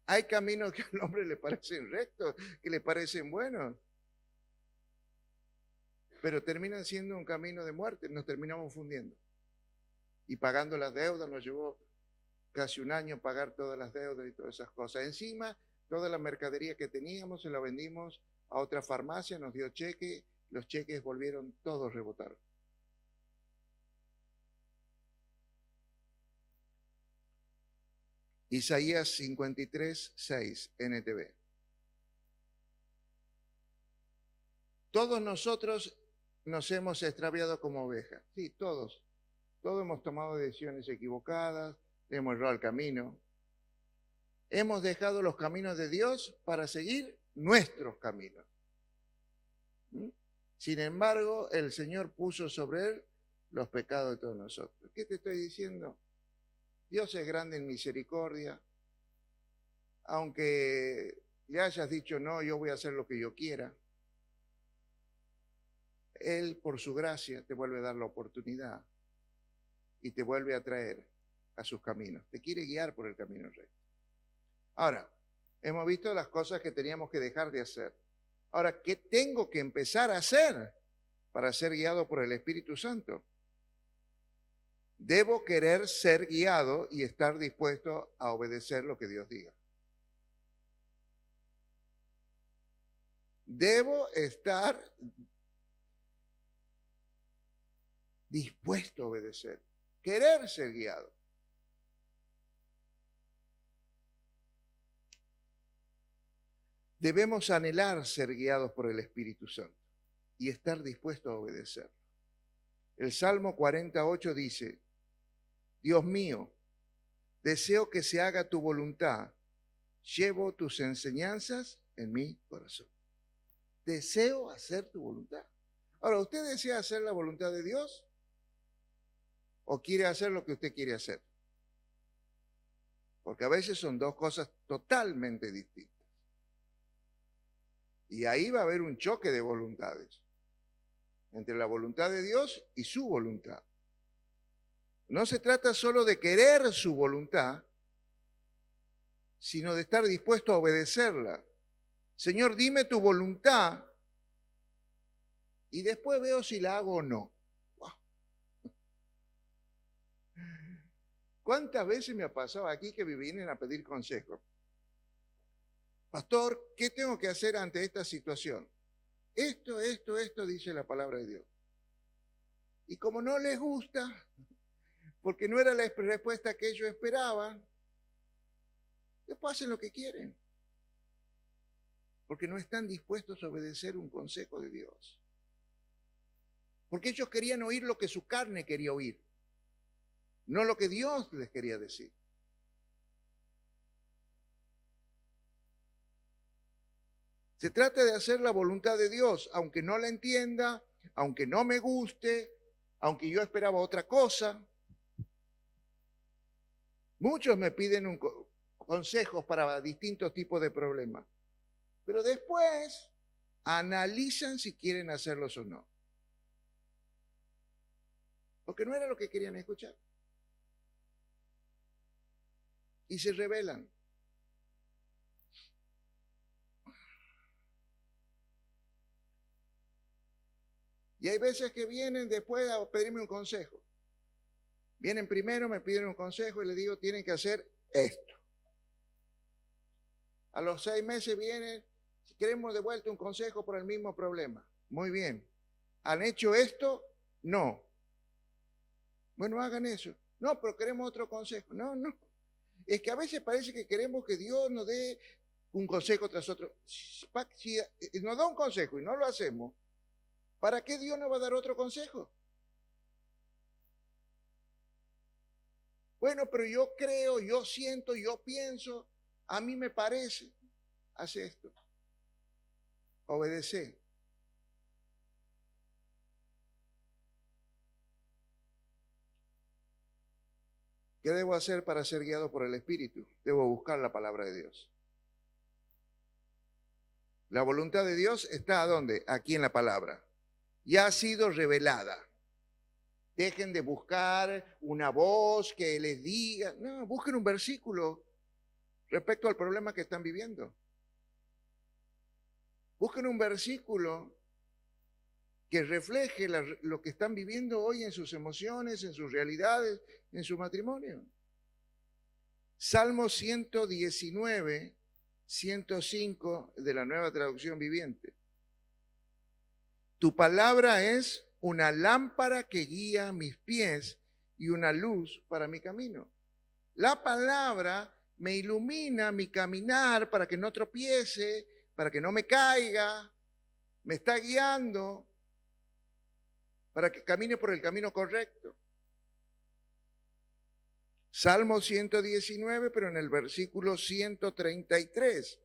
Speaker 1: Hay caminos que al hombre le parecen rectos, que le parecen buenos, pero terminan siendo un camino de muerte, nos terminamos fundiendo. Y pagando las deudas, nos llevó casi 1 año pagar todas las deudas y todas esas cosas. Encima, toda la mercadería que teníamos se la vendimos a otra farmacia, nos dio cheque, los cheques volvieron todos rebotaron. Isaías 53:6, NTV. Todos nosotros nos hemos extraviado como ovejas. Sí, todos. Todos hemos tomado decisiones equivocadas, hemos errado el camino. Hemos dejado los caminos de Dios para seguir nuestros caminos. Sin embargo, el Señor puso sobre él los pecados de todos nosotros. ¿Qué te estoy diciendo? Dios es grande en misericordia. Aunque le hayas dicho, no, yo voy a hacer lo que yo quiera, Él, por su gracia, te vuelve a dar la oportunidad y te vuelve a traer a sus caminos. Te quiere guiar por el camino recto. Ahora, hemos visto las cosas que teníamos que dejar de hacer. Ahora, ¿qué tengo que empezar a hacer para ser guiado por el Espíritu Santo? Debo querer ser guiado y estar dispuesto a obedecer lo que Dios diga. Debo estar dispuesto a obedecer, querer ser guiado. Debemos anhelar ser guiados por el Espíritu Santo y estar dispuestos a obedecer. El Salmo 48 dice, Dios mío, deseo que se haga tu voluntad, llevo tus enseñanzas en mi corazón. Deseo hacer tu voluntad. Ahora, ¿usted desea hacer la voluntad de Dios o quiere hacer lo que usted quiere hacer? Porque a veces son dos cosas totalmente distintas. Y ahí va a haber un choque de voluntades entre la voluntad de Dios y su voluntad. No se trata solo de querer su voluntad, sino de estar dispuesto a obedecerla. Señor, dime tu voluntad y después veo si la hago o no. Wow. ¿Cuántas veces me ha pasado aquí que me vienen a pedir consejo? Pastor, ¿qué tengo que hacer ante esta situación? Esto, dice la palabra de Dios. Y como no les gusta, porque no era la respuesta que ellos esperaban, después hacen lo que quieren. Porque no están dispuestos a obedecer un consejo de Dios. Porque ellos querían oír lo que su carne quería oír, no lo que Dios les quería decir. Se trata de hacer la voluntad de Dios, aunque no la entienda, aunque no me guste, aunque yo esperaba otra cosa. Muchos me piden consejos para distintos tipos de problemas, pero después analizan si quieren hacerlos o no. Porque no era lo que querían escuchar. Y se rebelan. Y hay veces que vienen después a pedirme un consejo. Vienen primero, me piden un consejo y les digo, tienen que hacer esto. A los 6 meses vienen, si queremos de vuelta un consejo por el mismo problema. Muy bien. ¿Han hecho esto? No. Bueno, hagan eso. No, pero queremos otro consejo. No. Es que a veces parece que queremos que Dios nos dé un consejo tras otro. Si nos da un consejo y no lo hacemos, ¿para qué Dios nos va a dar otro consejo? Bueno, pero yo creo, yo siento, yo pienso, a mí me parece, hace esto. Obedece. ¿Qué debo hacer para ser guiado por el Espíritu? Debo buscar la palabra de Dios. La voluntad de Dios está ¿a dónde? Aquí en la palabra. Ya ha sido revelada. Dejen de buscar una voz que les diga. No, busquen un versículo respecto al problema que están viviendo. Busquen un versículo que refleje lo que están viviendo hoy en sus emociones, en sus realidades, en su matrimonio. Salmo 119, 105 de la Nueva Traducción Viviente. Tu palabra es una lámpara que guía mis pies y una luz para mi camino. La palabra me ilumina mi caminar para que no tropiece, para que no me caiga, me está guiando para que camine por el camino correcto. Salmo 119, pero en el versículo 133,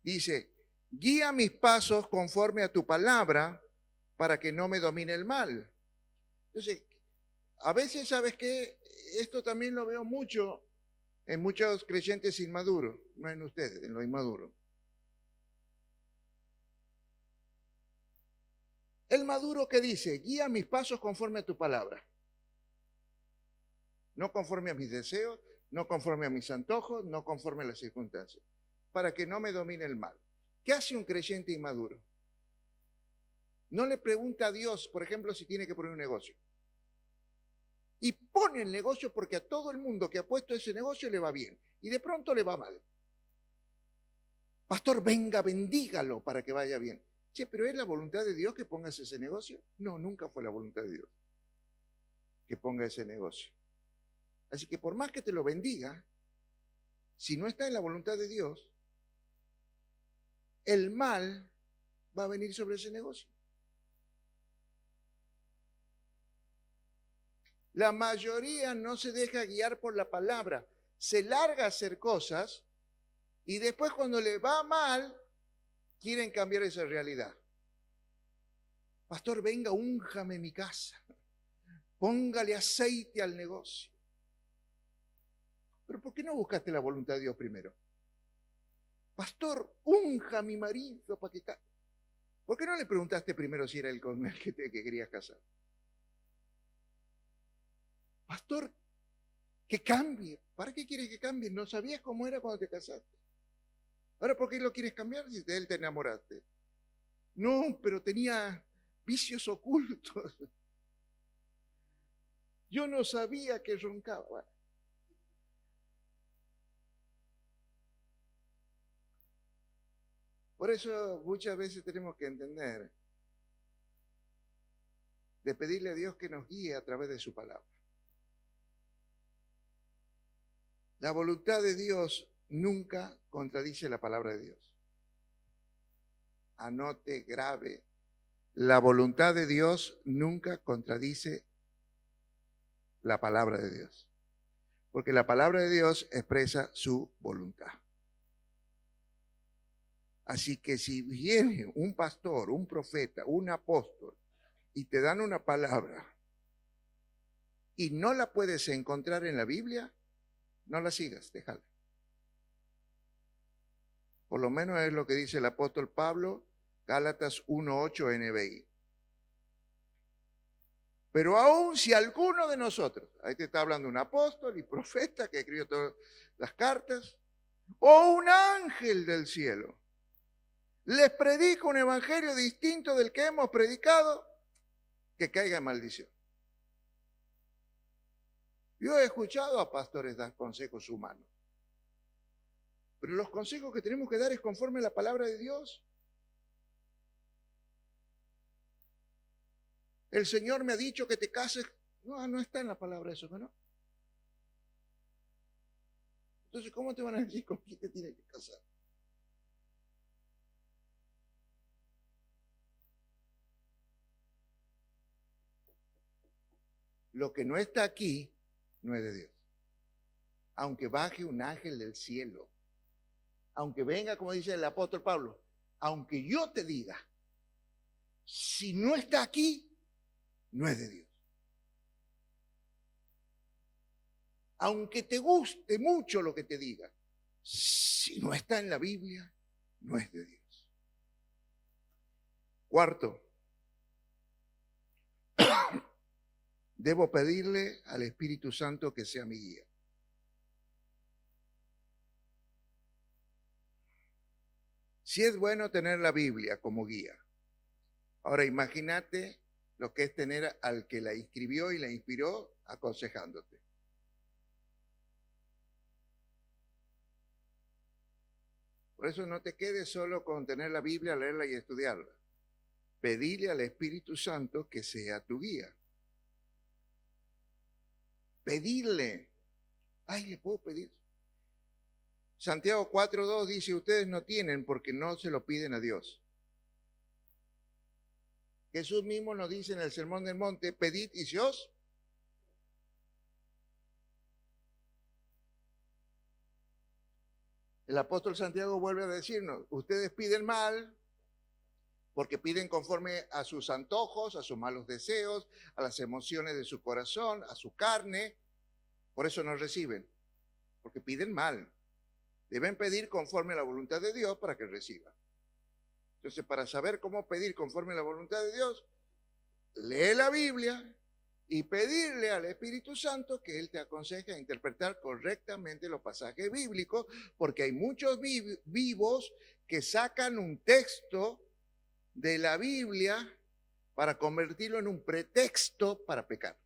Speaker 1: dice, guía mis pasos conforme a tu palabra para que no me domine el mal. Entonces, a veces, ¿sabes qué? Esto también lo veo mucho en muchos creyentes inmaduros, no en ustedes, en los inmaduros. El maduro que dice, guía mis pasos conforme a tu palabra. No conforme a mis deseos, no conforme a mis antojos, no conforme a las circunstancias, para que no me domine el mal. ¿Qué hace un creyente inmaduro? No le pregunta a Dios, por ejemplo, si tiene que poner un negocio. Y pone el negocio porque a todo el mundo que ha puesto ese negocio le va bien. Y de pronto le va mal. Pastor, venga, bendígalo para que vaya bien. Che, pero ¿es la voluntad de Dios que pongas ese negocio? No, nunca fue la voluntad de Dios que ponga ese negocio. Así que por más que te lo bendiga, si no está en la voluntad de Dios, el mal va a venir sobre ese negocio. La mayoría no se deja guiar por la palabra, se larga a hacer cosas y después cuando le va mal, quieren cambiar esa realidad. Pastor, venga, únjame mi casa, póngale aceite al negocio. Pero ¿por qué no buscaste la voluntad de Dios primero? Pastor, unja a mi marido para que cambie. ¿Por qué no le preguntaste primero si era el con el que querías casar? Pastor, que cambie. ¿Para qué quieres que cambie? No sabías cómo era cuando te casaste. Ahora, ¿por qué lo quieres cambiar si de él te enamoraste? No, pero tenía vicios ocultos. Yo no sabía que roncaba. Por eso muchas veces tenemos que entender de pedirle a Dios que nos guíe a través de su palabra. La voluntad de Dios nunca contradice la palabra de Dios. Anote, grave. La voluntad de Dios nunca contradice la palabra de Dios. Porque la palabra de Dios expresa su voluntad. Así que si viene un pastor, un profeta, un apóstol y te dan una palabra y no la puedes encontrar en la Biblia, no la sigas, déjala. Por lo menos es lo que dice el apóstol Pablo, Gálatas 1:8 NBI. Pero aún si alguno de nosotros, ahí te está hablando un apóstol y profeta que escribió todas las cartas, o un ángel del cielo, les predica un evangelio distinto del que hemos predicado, que caiga en maldición. Yo he escuchado a pastores dar consejos humanos, pero los consejos que tenemos que dar es conforme a la palabra de Dios. El Señor me ha dicho que te cases. No, no está en la palabra eso, ¿no? Entonces, ¿cómo te van a decir con quién te tienes que casar? Lo que no está aquí no es de Dios. Aunque baje un ángel del cielo, aunque venga, como dice el apóstol Pablo, aunque yo te diga, si no está aquí, no es de Dios. Aunque te guste mucho lo que te diga, si no está en la Biblia, no es de Dios. Cuarto, debo pedirle al Espíritu Santo que sea mi guía. Sí es bueno tener la Biblia como guía. Ahora imagínate lo que es tener al que la escribió y la inspiró aconsejándote. Por eso no te quedes solo con tener la Biblia, leerla y estudiarla. Pedile al Espíritu Santo que sea tu guía. Pedirle. Ay, le puedo pedir. Santiago 4:2 dice, ustedes no tienen porque no se lo piden a Dios. Jesús mismo nos dice en el Sermón del Monte, pedid y se os. El apóstol Santiago vuelve a decirnos, ustedes piden mal porque piden conforme a sus antojos, a sus malos deseos, a las emociones de su corazón, a su carne. Por eso no reciben, porque piden mal. Deben pedir conforme a la voluntad de Dios para que reciban. Entonces, para saber cómo pedir conforme a la voluntad de Dios, lee la Biblia y pedirle al Espíritu Santo que Él te aconseje a interpretar correctamente los pasajes bíblicos, porque hay muchos vivos que sacan un texto de la Biblia para convertirlo en un pretexto para pecar.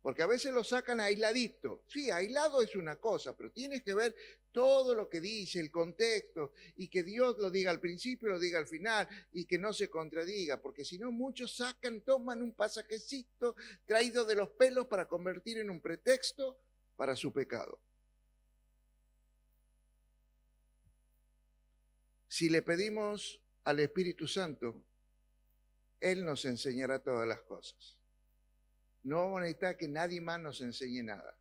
Speaker 1: Porque a veces lo sacan aisladito. Sí, aislado es una cosa, pero tienes que ver todo lo que dice, el contexto, y que Dios lo diga al principio, lo diga al final, y que no se contradiga, porque si no muchos toman un pasajecito traído de los pelos para convertir en un pretexto para su pecado. Si le pedimos al Espíritu Santo, Él nos enseñará todas las cosas. No vamos a necesitar que nadie más nos enseñe nada.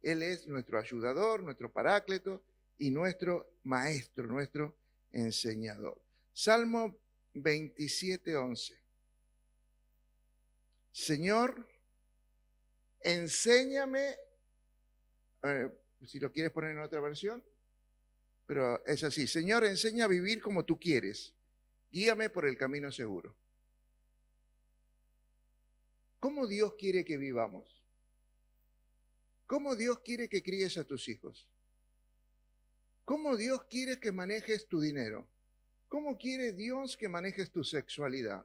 Speaker 1: Él es nuestro ayudador, nuestro paráclito y nuestro maestro, nuestro enseñador. Salmo 27:11. Señor, enséñame, si lo quieres poner en otra versión, pero es así. Señor, enseña a vivir como tú quieres. Guíame por el camino seguro. ¿Cómo Dios quiere que vivamos? ¿Cómo Dios quiere que críes a tus hijos? ¿Cómo Dios quiere que manejes tu dinero? ¿Cómo quiere Dios que manejes tu sexualidad?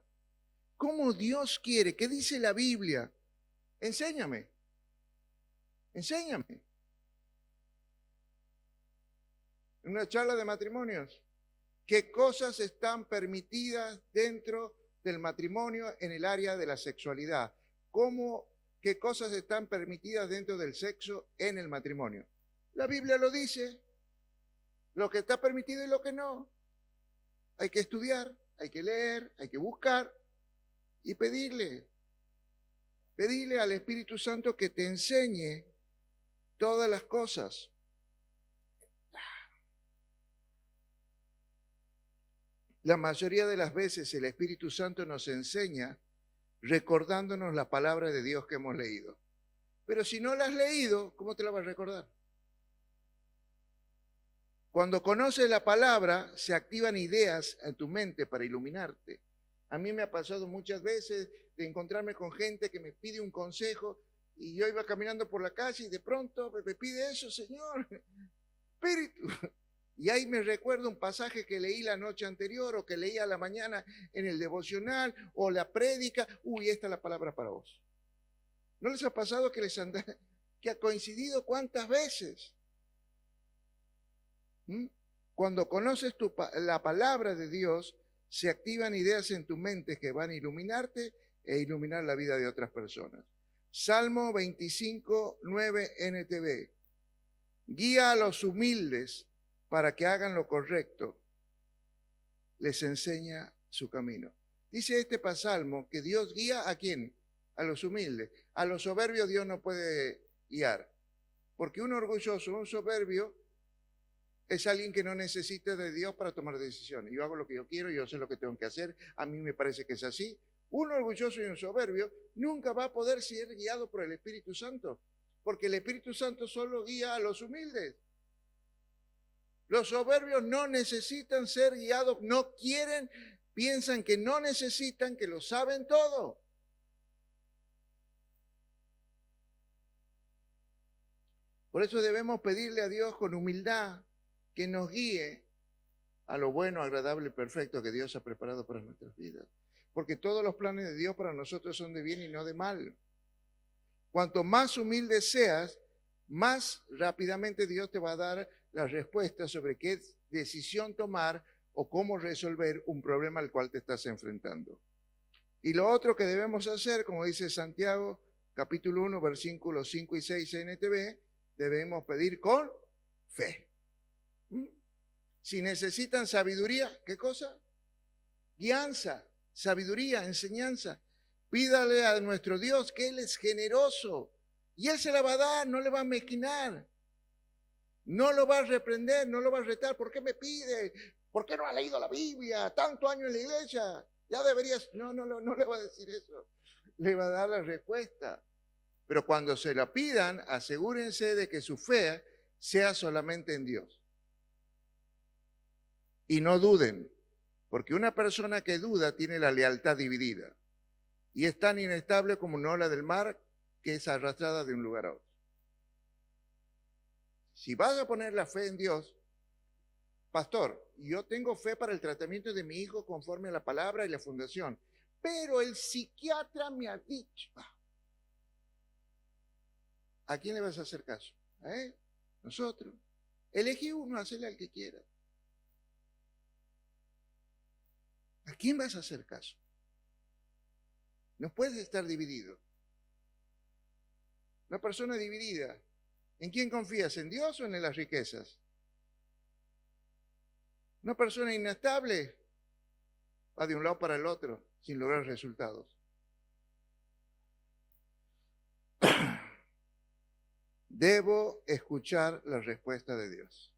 Speaker 1: ¿Cómo Dios quiere? ¿Qué dice la Biblia? Enséñame. Enséñame. En una charla de matrimonios, ¿qué cosas están permitidas dentro del matrimonio en el área de la sexualidad? ¿Qué cosas están permitidas dentro del sexo en el matrimonio? La Biblia lo dice, lo que está permitido y lo que no. Hay que estudiar, hay que leer, hay que buscar y pedirle al Espíritu Santo que te enseñe todas las cosas. La mayoría de las veces el Espíritu Santo nos enseña recordándonos la palabra de Dios que hemos leído. Pero si no la has leído, ¿cómo te la vas a recordar? Cuando conoces la palabra, se activan ideas en tu mente para iluminarte. A mí me ha pasado muchas veces de encontrarme con gente que me pide un consejo y yo iba caminando por la calle y de pronto me pide eso, Señor, Espíritu. Y ahí me recuerdo un pasaje que leí la noche anterior o que leí a la mañana en el devocional o la prédica. Uy, esta es la palabra para vos. ¿No les ha pasado que que ha coincidido cuántas veces? Cuando conoces la palabra de Dios, se activan ideas en tu mente que van a iluminarte e iluminar la vida de otras personas. Salmo 25:9 NTV. Guía a los humildes para que hagan lo correcto. Les enseña su camino. Dice este salmo que Dios guía ¿a quién? A los humildes. A los soberbios Dios no puede guiar. Porque un orgulloso, un soberbio, es alguien que no necesita de Dios para tomar decisiones. Yo hago lo que yo quiero, yo sé lo que tengo que hacer, a mí me parece que es así. Un orgulloso y un soberbio nunca va a poder ser guiado por el Espíritu Santo, porque el Espíritu Santo solo guía a los humildes. Los soberbios no necesitan ser guiados, no quieren, piensan que no necesitan, que lo saben todo. Por eso debemos pedirle a Dios con humildad que nos guíe a lo bueno, agradable y perfecto que Dios ha preparado para nuestras vidas. Porque todos los planes de Dios para nosotros son de bien y no de mal. Cuanto más humilde seas, más rápidamente Dios te va a dar la respuesta sobre qué decisión tomar o cómo resolver un problema al cual te estás enfrentando. Y lo otro que debemos hacer, como dice Santiago, capítulo 1, versículos 5 y 6 NTV, debemos pedir con fe. Si necesitan sabiduría, ¿qué cosa? Guianza, sabiduría, enseñanza. Pídale a nuestro Dios que Él es generoso y Él se la va a dar, no le va a mezquinar. No lo va a reprender, no lo va a retar. ¿Por qué me pide? ¿Por qué no ha leído la Biblia? Tanto año en la iglesia. Ya deberías. No le va a decir eso. Le va a dar la respuesta. Pero cuando se la pidan, asegúrense de que su fe sea solamente en Dios. Y no duden, porque una persona que duda tiene la lealtad dividida. Y es tan inestable como una ola del mar que es arrastrada de un lugar a otro. Si vas a poner la fe en Dios, pastor, yo tengo fe para el tratamiento de mi hijo conforme a la palabra y la fundación, pero el psiquiatra me ha dicho, ¿a quién le vas a hacer caso? ¿A él? ¿Nosotros? Elegí uno, hacele al que quiera. ¿A quién vas a hacer caso? No puedes estar dividido. Una persona dividida, ¿en quién confías? ¿En Dios o en las riquezas? Una persona inestable va de un lado para el otro sin lograr resultados. Debo escuchar la respuesta de Dios.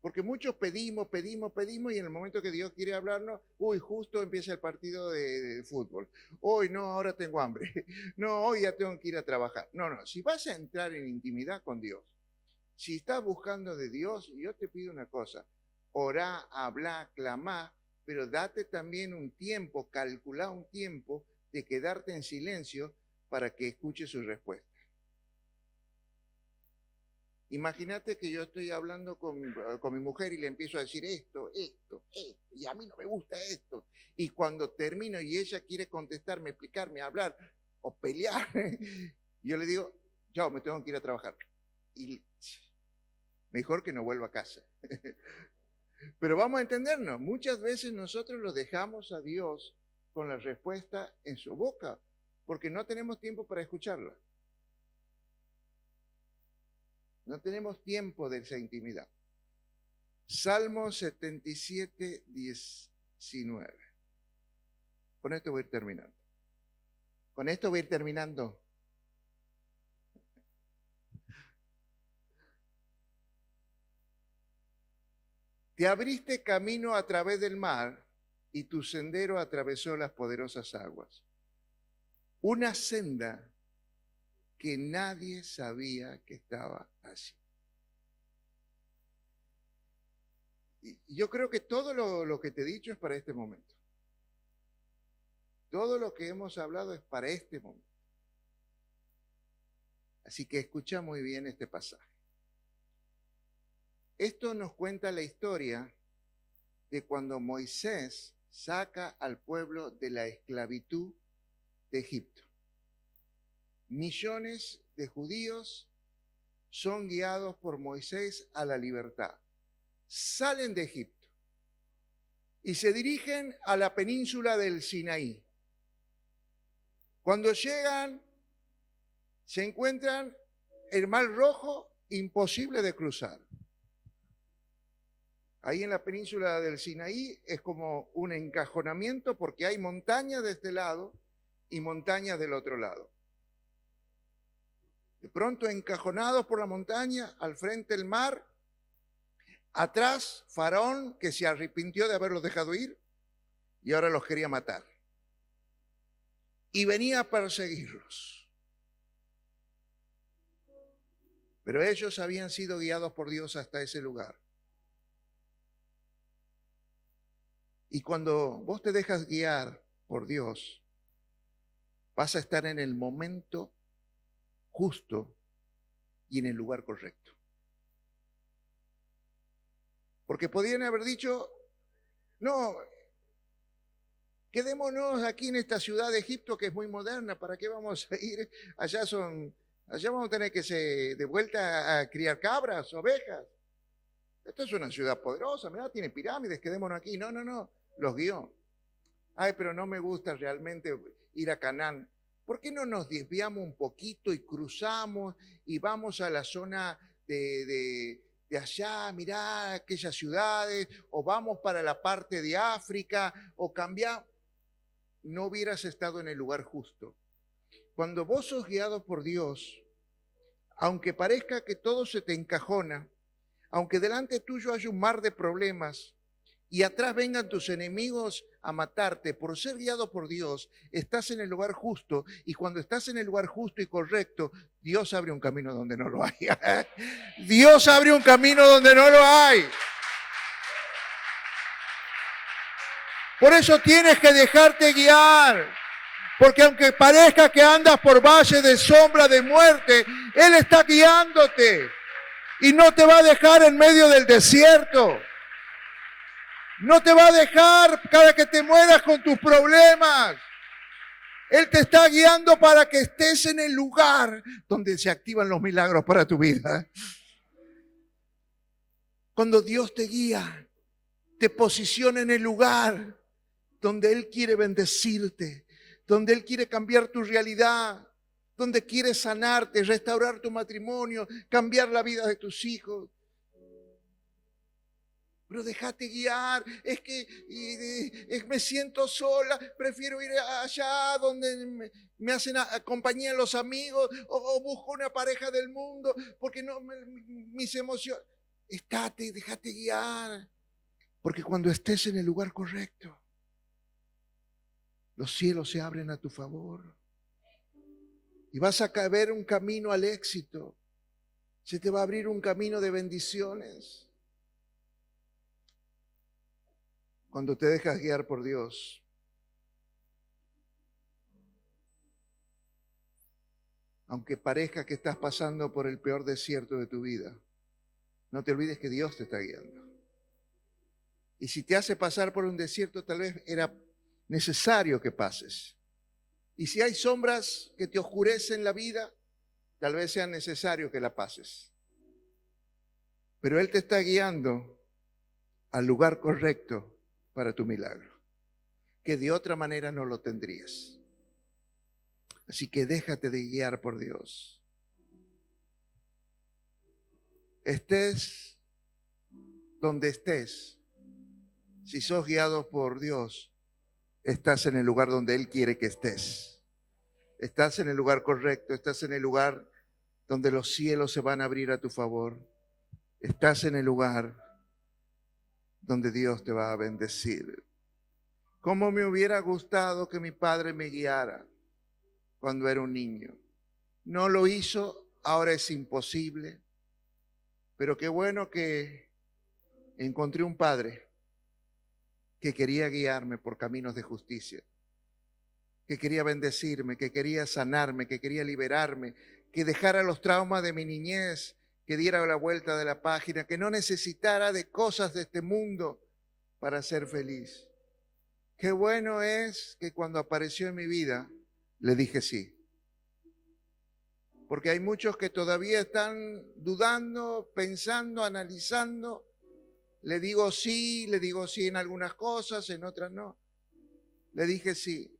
Speaker 1: Porque muchos pedimos y en el momento que Dios quiere hablarnos, justo empieza el partido de fútbol. Hoy no, ahora tengo hambre. No, hoy ya tengo que ir a trabajar. No, si vas a entrar en intimidad con Dios, si estás buscando de Dios, yo te pido una cosa, orá, hablá, clamá, pero date también un tiempo, calculá un tiempo de quedarte en silencio para que escuches su respuesta. Imagínate que yo estoy hablando con mi mujer y le empiezo a decir esto, y a mí no me gusta esto. Y cuando termino y ella quiere contestarme, explicarme, hablar o pelear, yo le digo, chao, me tengo que ir a trabajar. Y mejor que no vuelva a casa. Pero vamos a entendernos, muchas veces nosotros lo dejamos a Dios con la respuesta en su boca, porque no tenemos tiempo para escucharla. No tenemos tiempo de esa intimidad. Salmo 77, 19. Con esto voy a ir terminando. Te abriste camino a través del mar y tu sendero atravesó las poderosas aguas. Una senda que nadie sabía que estaba así. Y yo creo que todo lo que te he dicho es para este momento. Todo lo que hemos hablado es para este momento. Así que escucha muy bien este pasaje. Esto nos cuenta la historia de cuando Moisés saca al pueblo de la esclavitud de Egipto. Millones de judíos son guiados por Moisés a la libertad. Salen de Egipto y se dirigen a la península del Sinaí. Cuando llegan, se encuentran el Mar Rojo, imposible de cruzar. Ahí en la península del Sinaí es como un encajonamiento porque hay montañas de este lado y montañas del otro lado. De pronto encajonados por la montaña, al frente el mar, atrás Faraón que se arrepintió de haberlos dejado ir y ahora los quería matar. Y venía a perseguirlos. Pero ellos habían sido guiados por Dios hasta ese lugar. Y cuando vos te dejas guiar por Dios, vas a estar en el momento justo y en el lugar correcto. Porque podrían haber dicho, no, quedémonos aquí en esta ciudad de Egipto que es muy moderna, ¿para qué vamos a ir? Allá vamos a tener que ser de vuelta a criar cabras, ovejas. Esto es una ciudad poderosa, mirá, tiene pirámides, quedémonos aquí. No, los guió. Ay, pero no me gusta realmente ir a Canaán. ¿Por qué no nos desviamos un poquito y cruzamos y vamos a la zona de allá, mirá aquellas ciudades, o vamos para la parte de África, o cambiamos? No hubieras estado en el lugar justo. Cuando vos sos guiado por Dios, aunque parezca que todo se te encajona, aunque delante tuyo haya un mar de problemas y atrás vengan tus enemigos a matarte, por ser guiado por Dios, estás en el lugar justo, y cuando estás en el lugar justo y correcto, Dios abre un camino donde no lo hay. Dios abre un camino donde no lo hay. Por eso tienes que dejarte guiar. Porque aunque parezca que andas por valle de sombra de muerte, Él está guiándote. Y no te va a dejar en medio del desierto. No te va a dejar cada que te mueras con tus problemas. Él te está guiando para que estés en el lugar donde se activan los milagros para tu vida. Cuando Dios te guía, te posiciona en el lugar donde Él quiere bendecirte, donde Él quiere cambiar tu realidad, donde quiere sanarte, restaurar tu matrimonio, cambiar la vida de tus hijos. Pero déjate guiar, es que me siento sola, prefiero ir allá donde me hacen compañía los amigos, o busco una pareja del mundo, porque no mis emociones. Déjate guiar, porque cuando estés en el lugar correcto, los cielos se abren a tu favor y vas a ver un camino al éxito. Se te va a abrir un camino de bendiciones. Cuando te dejas guiar por Dios. Aunque parezca que estás pasando por el peor desierto de tu vida, no te olvides que Dios te está guiando. Y si te hace pasar por un desierto, tal vez era necesario que pases. Y si hay sombras que te oscurecen la vida, tal vez sea necesario que la pases. Pero Él te está guiando al lugar correcto para tu milagro, que de otra manera no lo tendrías. Así que déjate de guiar por Dios. Estés donde estés, si sos guiado por Dios, estás en el lugar donde Él quiere que estés. Estás en el lugar correcto, estás en el lugar donde los cielos se van a abrir a tu favor. Estás en el lugar donde Dios te va a bendecir. ¿Cómo me hubiera gustado que mi padre me guiara cuando era un niño? No lo hizo, ahora es imposible. Pero qué bueno que encontré un padre que quería guiarme por caminos de justicia, que quería bendecirme, que quería sanarme, que quería liberarme, que dejara los traumas de mi niñez, que diera la vuelta de la página, que no necesitara de cosas de este mundo para ser feliz. Qué bueno es que cuando apareció en mi vida, le dije sí. Porque hay muchos que todavía están dudando, pensando, analizando. Le digo sí en algunas cosas, en otras no. Le dije sí.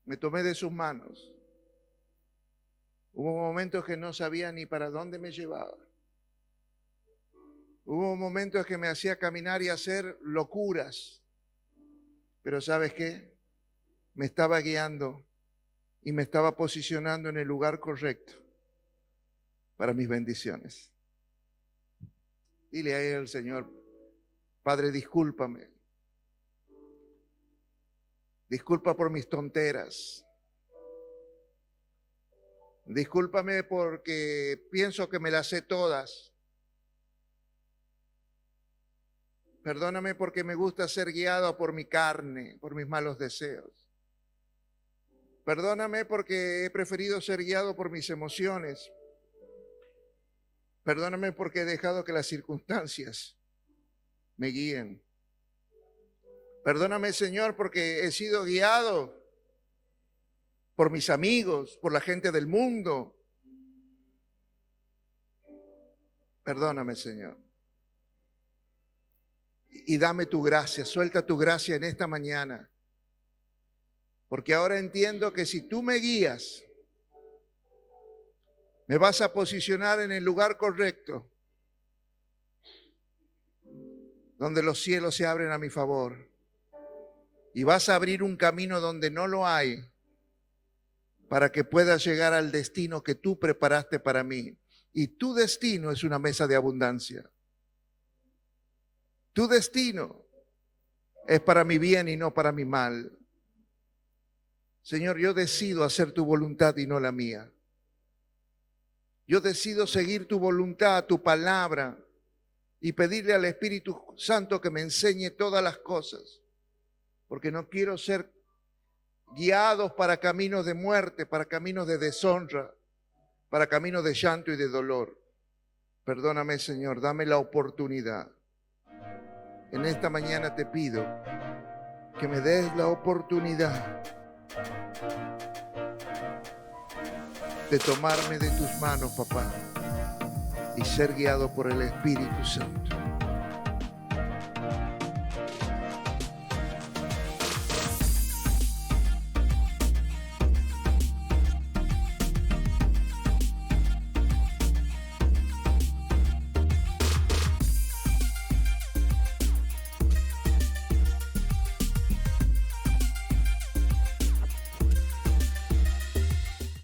Speaker 1: Me tomé de sus manos. Hubo momentos que no sabía ni para dónde me llevaba. Hubo momentos que me hacía caminar y hacer locuras. Pero ¿sabes qué? Me estaba guiando y me estaba posicionando en el lugar correcto para mis bendiciones. Dile a Él, Señor, Padre, discúlpame. Disculpa por mis tonteras. Discúlpame porque pienso que me las sé todas. Perdóname porque me gusta ser guiado por mi carne, por mis malos deseos. Perdóname porque he preferido ser guiado por mis emociones. Perdóname porque he dejado que las circunstancias me guíen. Perdóname, Señor, porque he sido guiado por mis amigos, por la gente del mundo. Perdóname, Señor. Y dame tu gracia, suelta tu gracia en esta mañana. Porque ahora entiendo que si tú me guías, me vas a posicionar en el lugar correcto, donde los cielos se abren a mi favor. Y vas a abrir un camino donde no lo hay, para que puedas llegar al destino que tú preparaste para mí. Y tu destino es una mesa de abundancia. Tu destino es para mi bien y no para mi mal. Señor, yo decido hacer tu voluntad y no la mía. Yo decido seguir tu voluntad, tu palabra, y pedirle al Espíritu Santo que me enseñe todas las cosas, porque no quiero ser guiados para caminos de muerte, para caminos de deshonra, para caminos de llanto y de dolor. Perdóname, Señor, dame la oportunidad. En esta mañana te pido que me des la oportunidad de tomarme de tus manos, papá, y ser guiado por el Espíritu Santo.